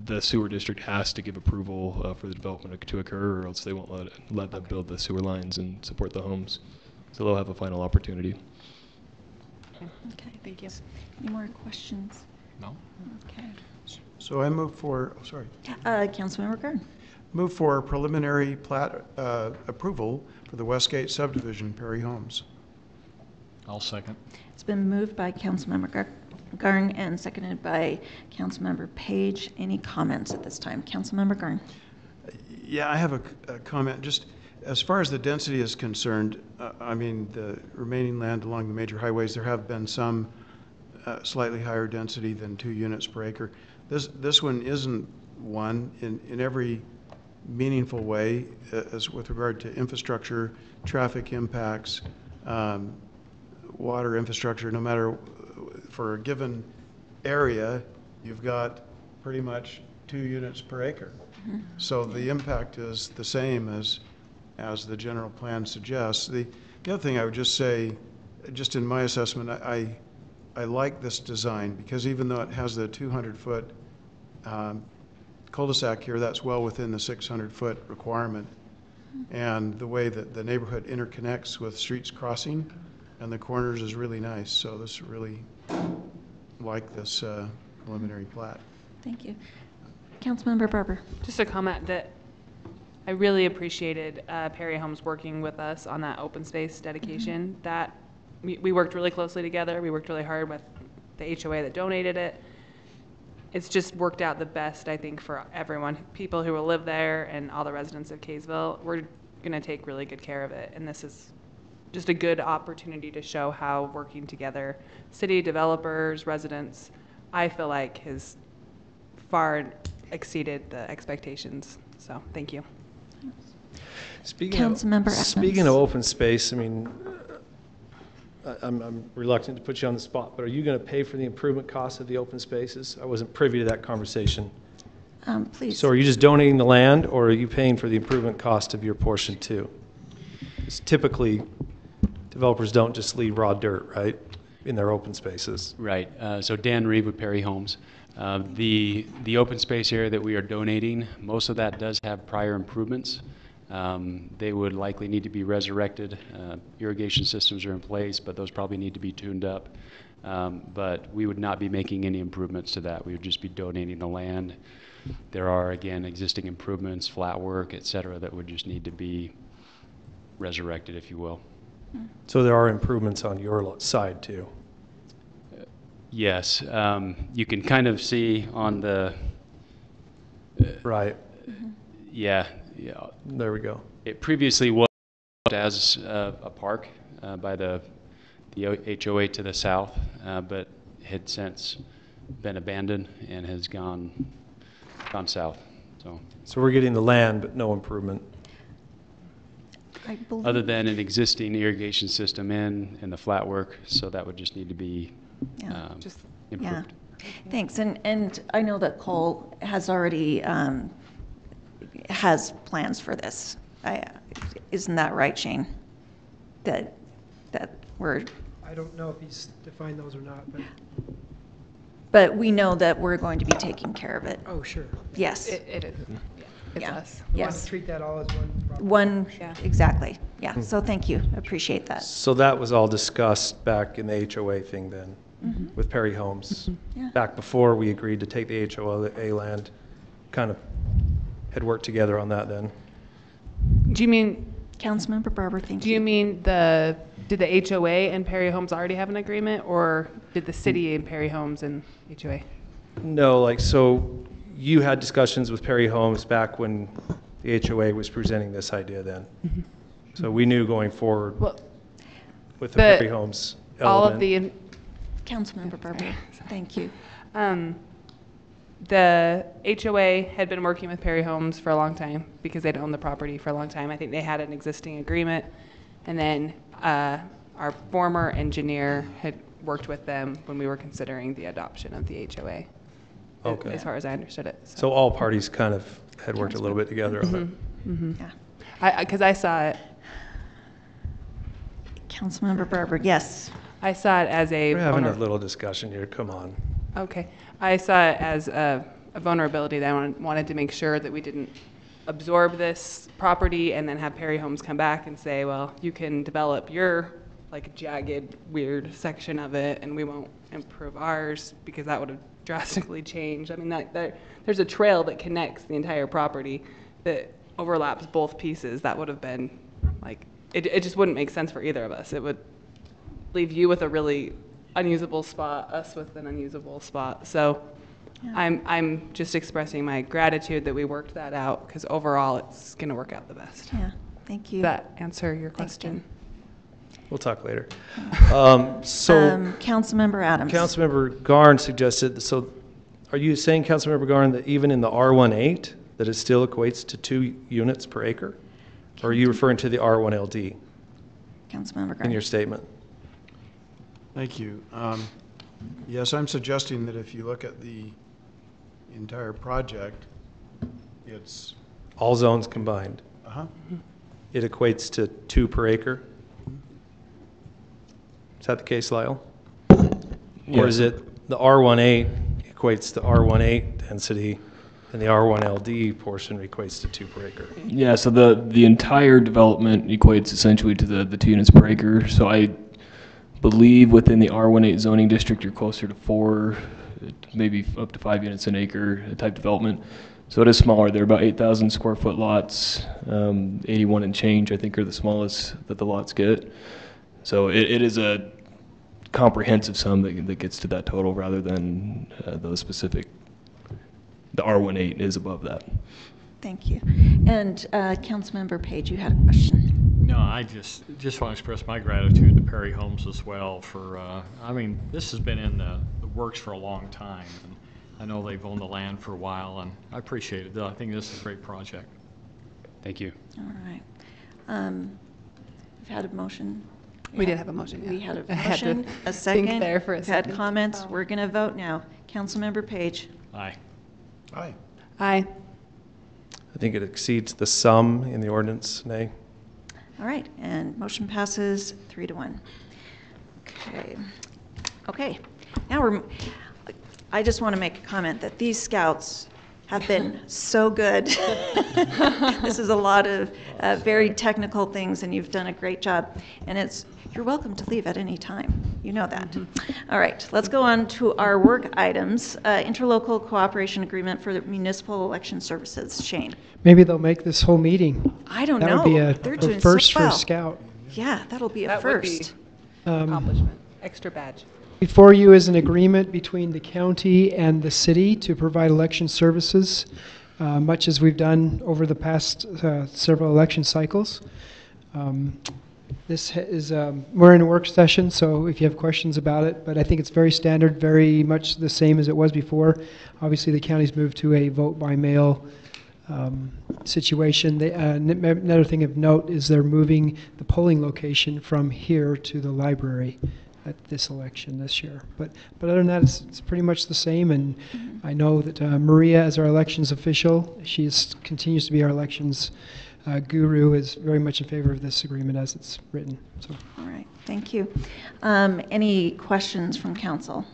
the sewer district has to give approval for the development to occur, or else they won't let them build the sewer lines and support the homes. So they'll have a final opportunity. Okay, thank you. Any more questions? No? Okay. So I move for, Councilmember Garn. move for preliminary plat approval for the Westgate subdivision, Perry Homes. I'll second. It's been moved by Councilmember Garn and seconded by Councilmember Page. Any comments at this time? Councilmember Garn. Yeah, I have a comment. Just as far as the density is concerned, I mean, the remaining land along the major highways, there have been some slightly higher density than 2 units per acre. This one isn't one in every meaningful way, as with regard to infrastructure, traffic impacts, water infrastructure. No matter, for a given area, you've got pretty much 2 units per acre. Mm-hmm. So the impact is the same as the general plan suggests. The other thing I would just say, just in my assessment, I like this design because even though it has the 200-foot cul-de-sac here, that's well within the 600-foot requirement. And the way that the neighborhood interconnects with streets crossing and the corners is really nice. So this really like this preliminary plat. Thank you. Councilmember Barber. Just a comment that I really appreciated Perry Homes working with us on that open space dedication. Mm-hmm. That we worked really closely together. We worked really hard with the HOA that donated it. It's just worked out the best, I think, for everyone, people who will live there and all the residents of Kaysville. We're going to take really good care of it, and this is just a good opportunity to show how working together, city developers, residents, I feel like has far exceeded the expectations. So thank you. Speaking of open space, I mean, I'm reluctant to put you on the spot, but are you going to pay for the improvement costs of the open spaces? I wasn't privy to that conversation. Please. So are you just donating the land, or are you paying for the improvement cost of your portion too? Because typically, developers don't just leave raw dirt, right, in their open spaces. Right. So Dan Reeve with Perry Homes. The open space area that we are donating, most of that does have prior improvements. They would likely need to be resurrected. Irrigation systems are in place, but those probably need to be tuned up. But we would not be making any improvements to that. We would just be donating the land. There are, again, existing improvements, flat work, et cetera, that would just need to be resurrected, if you will. So there are improvements on your side, too? Yes. You can kind of see on the... right. Yeah. There we go. It previously was as a park by the HOA to the south, but had since been abandoned and has gone south. So we're getting the land, but no improvement. Other than an existing irrigation system and the flat work, so that would just need to be improved. Yeah. Thanks. And I know that Cole has already has plans for this. Isn't that right, Shane? That we're... I don't know if he's defined those or not, but we know that we're going to be taking care of it. Oh, sure. Yes. It is. It's us. We want Yes. to treat that all as one problem. One, exactly. Yeah. So thank you. Appreciate that. So that was all discussed back in the HOA thing then, with Perry Homes. Yeah. Back before we agreed to take the HOA land, kind of had worked together on that then. Do you mean... Councilmember Barber, thank you. Do you mean did the HOA and Perry Homes already have an agreement, or did the city and Perry Homes and HOA? No, so you had discussions with Perry Homes back when the HOA was presenting this idea then. Mm-hmm. So we knew going forward with the Perry Homes element. All of the... Councilmember Barber, thank you. The HOA had been working with Perry Homes for a long time because they'd owned the property for a long time. I think they had an existing agreement. And then our former engineer had worked with them when we were considering the adoption of the HOA, okay, as far as I understood it. So all parties kind of had worked a little bit together on it. Mm-hmm. Yeah. Because I saw it. Councilmember Barber, yes. I saw it as a... We're having a little discussion here. Come on. Okay. I saw it as a vulnerability that I wanted to make sure that we didn't absorb this property and then have Perry Homes come back and say, well, you can develop your jagged, weird section of it and we won't improve ours, because that would have drastically changed. I mean, there's a trail that connects the entire property that overlaps both pieces. That would have been it just wouldn't make sense for either of us. It would leave you with a really unusable spot, us with an unusable spot. So Yeah. I'm just expressing my gratitude that we worked that out, because overall it's going to work out the best. Yeah, thank you. Does that answer your Thanks, question? We'll talk later. Councilmember Adams. Councilmember Garn suggested, so are you saying, Councilmember Garn, that even in the R18, that it still equates to 2 units per acre? Or are you referring to the R1LD Councilmember in Grant. your statement? Thank you. Yes, I'm suggesting that if you look at the entire project, it's, All zones combined. It equates to 2 per acre? Is that the case, Lyle? Or is it the R18 equates to R18 density, and the R1LD portion equates to 2 per acre? Yeah, so the entire development equates essentially to the 2 units per acre. So I believe within the R18 zoning district, you're closer to 4, maybe up to 5 units an acre type development. So it is smaller. They're about 8,000 square foot lots. 81 and change, I think, are the smallest that the lots get. So it is a comprehensive sum that gets to that total rather than those specific. The R18 is above that. Thank you. And Councilmember Page, you had a question. No, I just want to express my gratitude to Perry Homes as well for, I mean, this has been in the works for a long time. And I know they've owned the land for a while, and I appreciate it. I think this is a great project. Thank you. All right. We've had a motion. We did have a motion, yeah. We had a I had to motion, a second. think there for a We've had second. comments. We're going to vote now. Councilmember Page. Aye. aye. Aye. I think it exceeds the sum in the ordinance, nay. All right, and motion passes 3-1. Okay. Okay. Now I just want to make a comment that these scouts have been so good. This is a lot of very technical things, and you've done a great job. And you're welcome to leave at any time. You know that. All right, let's go on to our work items. Interlocal cooperation agreement for the municipal election services. Shane. Maybe they'll make this whole meeting. I don't That know. would be They're a doing first so for well. a scout. Yeah, that'll be a That would be first. accomplishment. Extra badge. Before you is an agreement between the county and the city to provide election services, much as we've done over the past several election cycles. This is, we're in a work session, so if you have questions about it, but I think it's very standard, very much the same as it was before. Obviously, the county's moved to a vote by mail situation. Another thing of note is they're moving the polling location from here to the library at this election this year. But other than that, it's pretty much the same, and I know that Maria, as our elections official, she continues to be our elections guru, is very much in favor of this agreement as it's written. So. All right, thank you. Any questions from council?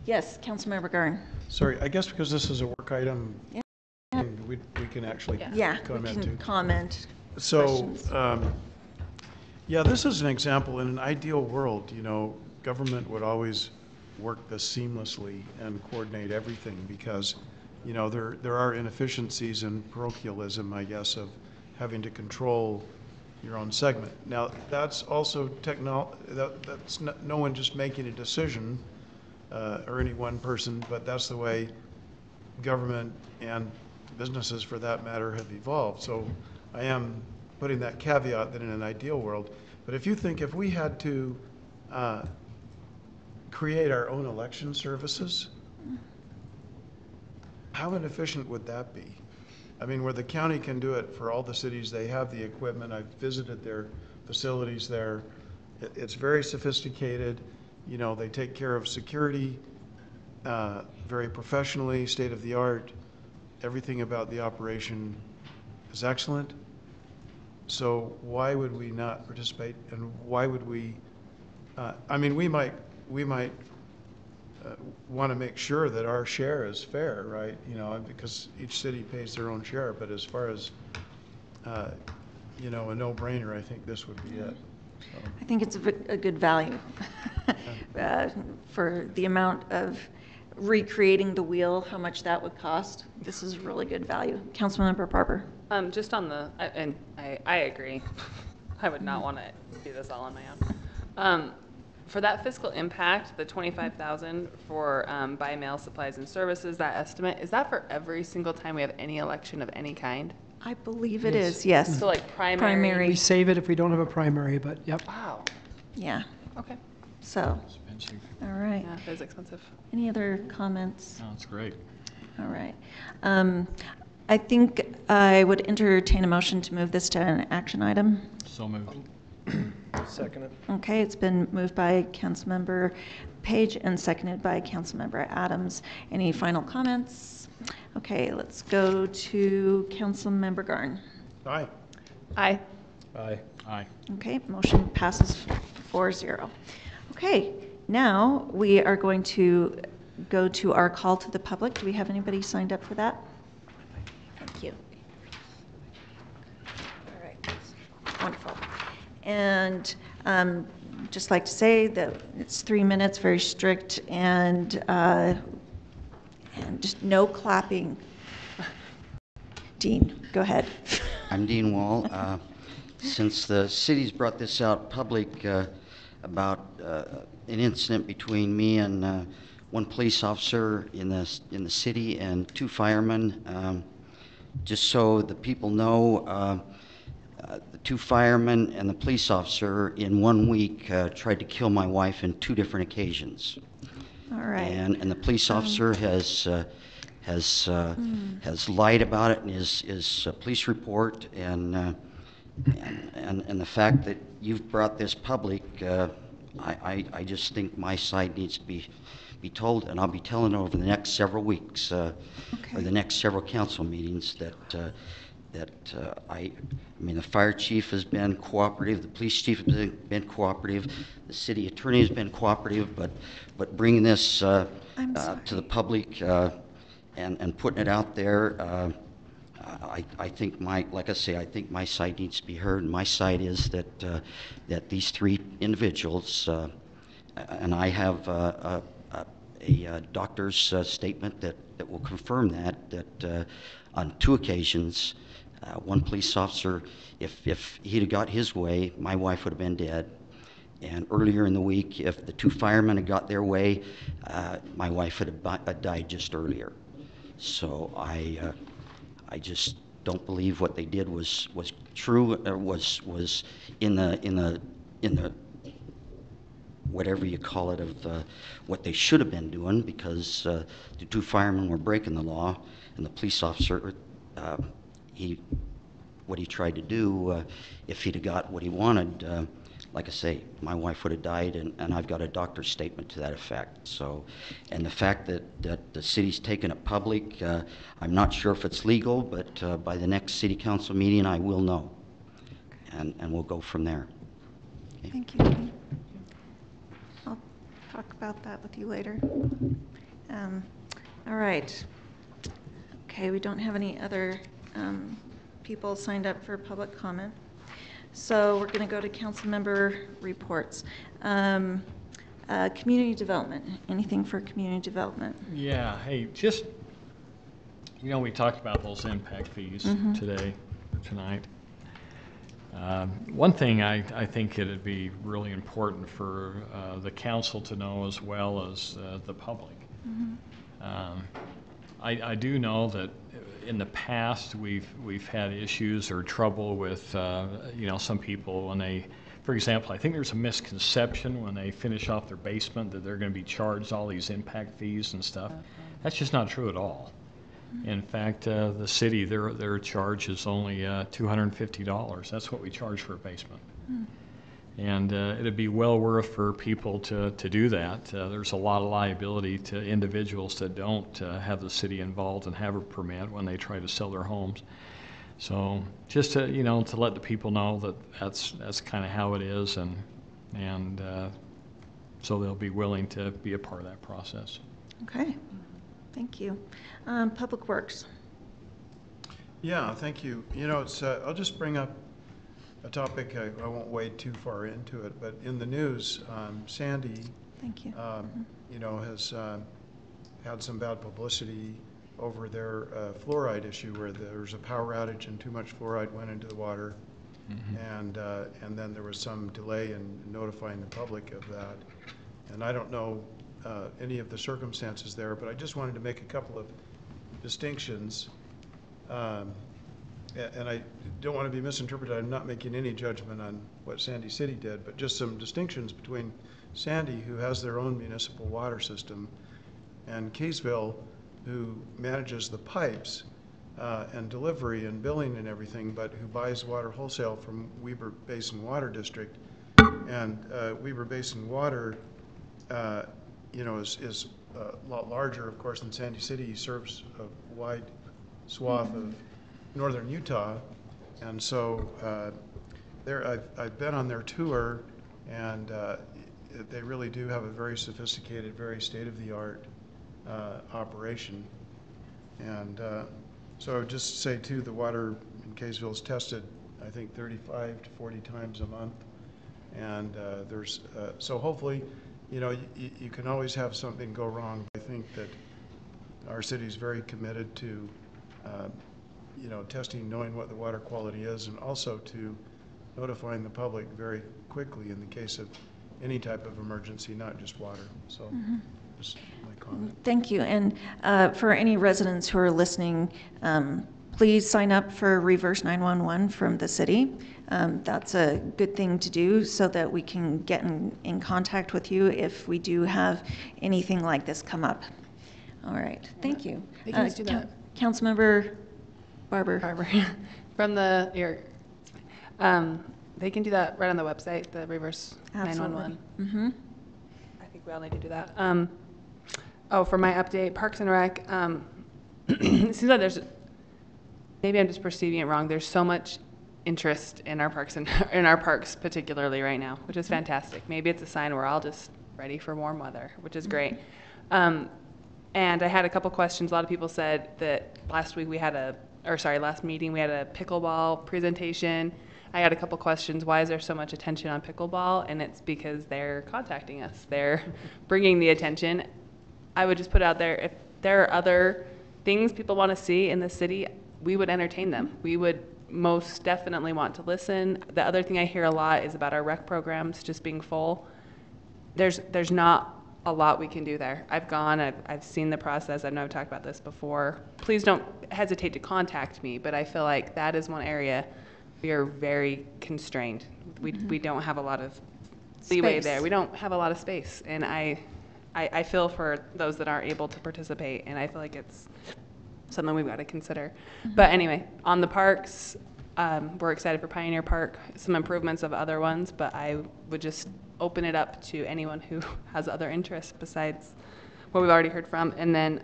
Yes, Councilmember Garn. Sorry, I guess because this is a work item, Yeah. we can actually Yeah, we comment can too. comment. So, questions. yeah, this is an example. In an ideal world, government would always work this seamlessly and coordinate everything because, there are inefficiencies and parochialism, I guess, of having to control your own segment. Now, that's also that's no one just making a decision or any one person, but that's the way government and businesses, for that matter, have evolved. So I am putting that caveat that in an ideal world, but if we had to create our own election services, how inefficient would that be? I mean, where the county can do it for all the cities, they have the equipment. I've visited their facilities there. It's very sophisticated. They take care of security very professionally, state of the art. Everything about the operation is excellent. So why would we not participate? And why would we? We might want to make sure that our share is fair, right? Because each city pays their own share. But as far as a no-brainer, I think this would be it. So. I think it's a good value for the amount of recreating the wheel, how much that would cost. This is really good value. Councilmember Barber. Just on and I agree. I would not want to do this all on my For that fiscal impact, the 25,000 for by mail supplies and services, that estimate, is that for every single time we have any election of any kind? I believe it Yes. is, yes. So like primary? We save it if we don't have a primary, but yep. Wow. Yeah, Okay. so, Expensive. all right. Yeah, that is expensive. Any other comments? No, it's great. All right. I think I would entertain a motion to move this to an action item. So moved. Second it. Okay, it's been moved by Councilmember Page and seconded by Councilmember Adams. Any final comments? Okay, let's go to Councilmember Garn. Aye. Aye. Aye. Aye. Okay, motion passes 4-0. Okay, now we are going to go to our call to the public. Do we have anybody signed up for that? Thank you. All right, wonderful. And just like to say that it's 3 minutes, very strict, and just no clapping. Dean, go ahead. I'm Dean Wall. Since the city's brought this out public about an incident between me and one police officer in the city and 2 firemen, just so the people know, the 2 firemen and the police officer in 1 week tried to kill my wife in 2 different occasions. All right. And the police officer has lied about it in his police report, and the fact that you've brought this public, I just think my side needs to be told, and I'll be telling over the next several weeks, or the next several council meetings that I mean, the fire chief has been cooperative, the police chief has been cooperative, the city attorney has been cooperative, but bringing this to the public and putting it out there, I think like I say, I think my side needs to be heard. And my side is that these 3 individuals, and I have a doctor's statement that will confirm that on 2 occasions, one police officer, if he'd have got his way, my wife would have been dead. And earlier in the week, if the 2 firemen had got their way, my wife would have died just earlier. So I just don't believe what they did was true, or was in the whatever you call it, of what they should have been doing, because the 2 firemen were breaking the law, and the police officer, what he tried to do, if he'd have got what he wanted, like I say, my wife would have died, and I've got a doctor's statement to that effect. So, and the fact that the city's taken it public, I'm not sure if it's legal, but by the next city council meeting, I will know, and we'll go from there. Okay. Thank you. I'll talk about that with you later. All right. Okay, we don't have any other people signed up for public comment. So we're going to go to council member reports. Community development. Anything for community development? Yeah, hey, just, we talked about those impact fees tonight. One thing I think it'd be really important for the council to know, as well as the public. I do know that in the past we've had issues or trouble with some people when they, for example, I think there's a misconception when they finish off their basement that they're going to be charged all these impact fees and stuff. That's just not true at all. In fact, the city, their charge is only $250. That's what we charge for a basement. And it'd be well worth for people to do that. There's a lot of liability to individuals that don't have the city involved and have a permit when they try to sell their homes. So just to to let the people know that that's kind of how it is, and so they'll be willing to be a part of that process. Okay, thank you. Public Works. Yeah, thank you. It's I'll just bring up a topic. I won't wade too far into it, but in the news, Sandy, thank you. Has had some bad publicity over their fluoride issue, where there was a power outage and too much fluoride went into the water. And then there was some delay in notifying the public of that. And I don't know any of the circumstances there, but I just wanted to make a couple of distinctions. And I don't want to be misinterpreted. I'm not making any judgment on what Sandy City did, but just some distinctions between Sandy, who has their own municipal water system, and Kaysville, who manages the pipes and delivery and billing and everything, but who buys water wholesale from Weber Basin Water District. And Weber Basin Water, is a lot larger, of course, than Sandy City. He serves a wide swath of northern Utah, and so I've been on their tour, and they really do have a very sophisticated, very state-of-the-art operation. And so I would just say too, the water in Kaysville is tested, I think, 35 to 40 times a month, and there's so hopefully, you can always have something go wrong. I think that our city is very committed to testing, knowing what the water quality is, and also to notifying the public very quickly in the case of any type of emergency, not just water. So just my comment. Thank you. And for any residents who are listening, please sign up for Reverse 911 from the city. That's a good thing to do so that we can get in contact with you if we do have anything like this come up. All right. Thank you. They can just do that. Councilmember Barber. From they can do that right on the website, the Reverse 911. Mm-hmm. I think we all need to do that. For my update, Parks and Rec, it seems like maybe I'm just perceiving it wrong. There's so much interest in our parks and in our parks particularly right now, which is fantastic. Maybe it's a sign we're all just ready for warm weather, which is great. And I had a couple questions. A lot of people said that last meeting we had a pickleball presentation. I had a couple questions. Why is there so much attention on pickleball? And it's because they're contacting us. They're bringing the attention. I would just put out there, if there are other things people want to see in the city, we would entertain them. We would most definitely want to listen. The other thing I hear a lot is about our rec programs just being full. There's not a lot we can do there. I've seen the process. I know I've talked about this before. Please don't hesitate to contact me, but I feel like that is one area we are very constrained. We don't have a lot of leeway there. We don't have a lot of space, and I feel for those that aren't able to participate, and I feel like it's something we've got to consider. But anyway, on the parks, we're excited for Pioneer Park, some improvements of other ones, but I would just open it up to anyone who has other interests besides what we've already heard from. And then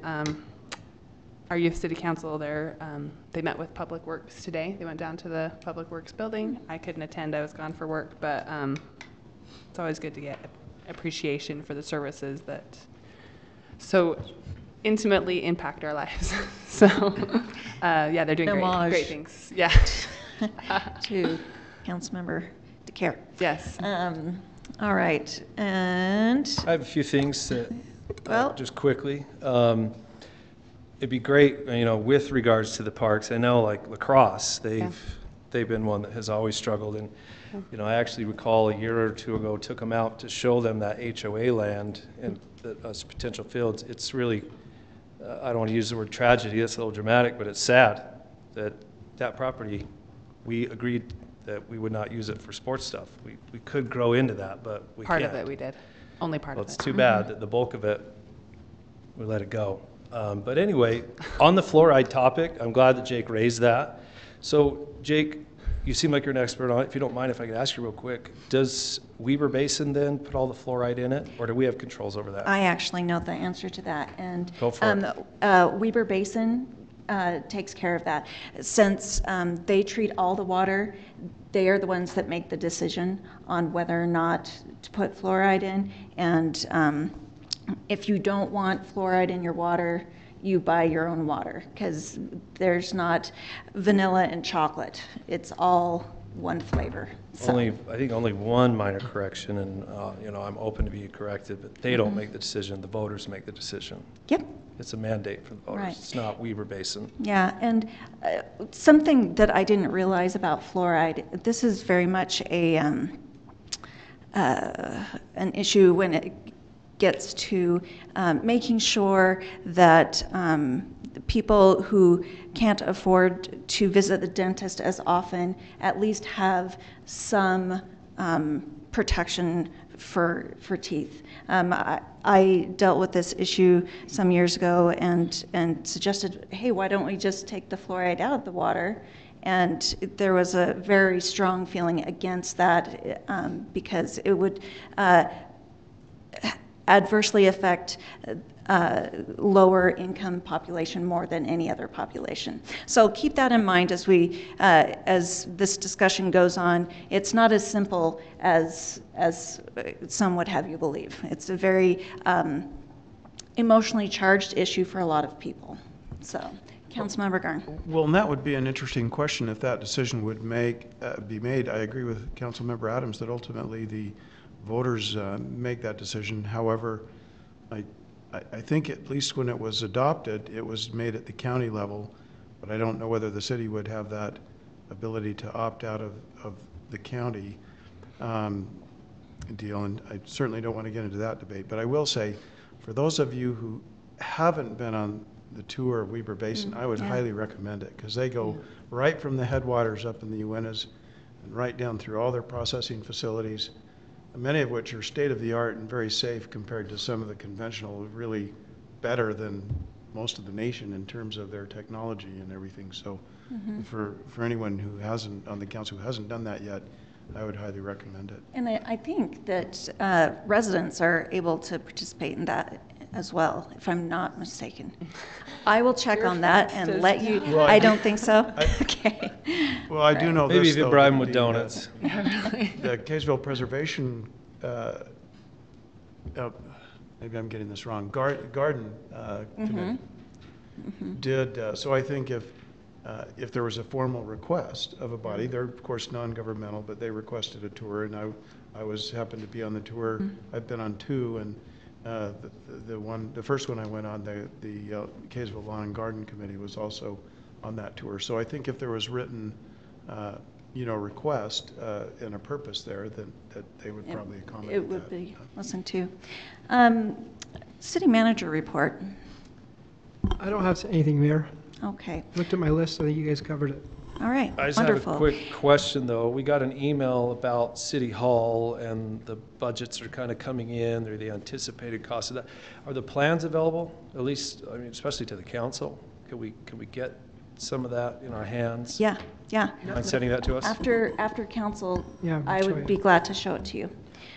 our youth city council, they met with Public Works today. They went down to the Public Works building. I couldn't attend, I was gone for work, but it's always good to get appreciation for the services that so intimately impact our lives. So yeah, they're doing great things. Yeah. To Councilmember DeCare. Yes. All right, and I have a few things that, just quickly. It'd be great, with regards to the parks. I know, like lacrosse, they've been one that has always struggled. And I actually recall a year or two ago took them out to show them that HOA land and those potential fields. It's really, I don't want to use the word tragedy. That's a little dramatic, but it's sad that property. We agreed that we would not use it for sports stuff. We could grow into that, but we can't. Part of it we did. Only part of it. It's too bad that the bulk of it, we let it go. But anyway, on the fluoride topic, I'm glad that Jake raised that. So Jake, you seem like you're an expert on it. If you don't mind, if I could ask you real quick, does Weber Basin then put all the fluoride in it, or do we have controls over that? I actually know the answer to that. And go for it. Weber Basin takes care of that. Since they treat all the water, they are the ones that make the decision on whether or not to put fluoride in. And if you don't want fluoride in your water, you buy your own water, because there's not vanilla and chocolate. It's all one flavor. So. I think only one minor correction, and I'm open to be corrected, but they don't make the decision. The voters make the decision. Yep. It's a mandate for the voters. Right. It's not Weber Basin. Yeah, and something that I didn't realize about fluoride, this is very much an issue when it gets to making sure that the people who can't afford to visit the dentist as often at least have some protection for teeth. I dealt with this issue some years ago and suggested, hey, why don't we just take the fluoride out of the water? And there was a very strong feeling against that because it would adversely affect lower income population more than any other population. So keep that in mind as we, as this discussion goes on. It's not as simple as some would have you believe. It's a very emotionally charged issue for a lot of people. So, Councilmember Garn. Well, and that would be an interesting question if that decision would be made. I agree with Councilmember Adams that ultimately the voters make that decision. However, I think at least when it was adopted, it was made at the county level, but I don't know whether the city would have that ability to opt out of the county deal, and I certainly don't want to get into that debate. But I will say, for those of you who haven't been on the tour of Weber Basin, I would highly recommend it, because they go right from the headwaters up in the Uintas and right down through all their processing facilities, many of which are state-of-the-art and very safe compared to some of the conventional, really better than most of the nation in terms of their technology and everything. So for anyone who hasn't, on the council who hasn't done that yet, I would highly recommend it. And I think that residents are able to participate in that as well, if I'm not mistaken. I will check on that and let you, well, I don't think so? Okay. Well, I do know Maybe this, if you though, bribe them that with donuts. the Kaysville Preservation, maybe I'm getting this wrong, Garden Committee did, so I think if there was a formal request of a body, they're of course non-governmental, but they requested a tour, and I happened to be on the tour. I've been on two, and the first one I went on, the Kaysville Lawn and Garden Committee was also on that tour. So I think if there was written, request and a purpose there, that they would probably accommodate It would that. be listened to. City manager report. I don't have anything, Mayor. Okay. Looked at my list. I think you guys covered it. All right. I just Wonderful. have a quick question, though. We got an email about City Hall, and the budgets are kind of coming in, or the anticipated cost of that. Are the plans available, at least, I mean, especially to the council? Can we get some of that in our hands? Yeah. Mind sending that to us? After council, Yeah, I show would you. be glad to show it to you.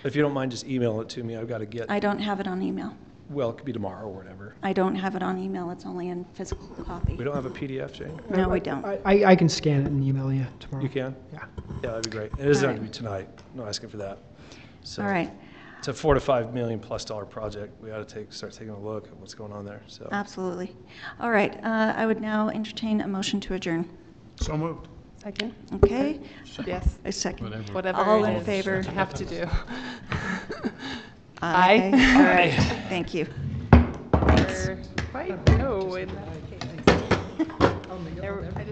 If you don't mind, just email it to me. I've got to get, I don't have it on email. well, it could be tomorrow or whatever. I don't have it on email. It's only in physical copy. We don't have a PDF, Jane? No, we don't. I can scan it and email you tomorrow. You can? Yeah. Yeah, that'd be great. It doesn't have to All be tonight. I'm not asking for that. So All right. it's a $4 to $5 million plus project. We ought to start taking a look at what's going on there. So Absolutely. All right. I would now entertain a motion to adjourn. So moved. Second? Okay? Yes. A second. Whatever All it in is favor? I have to do. Aye. Aye. All right. Thank you. Or, wait, no, in that case. There- I just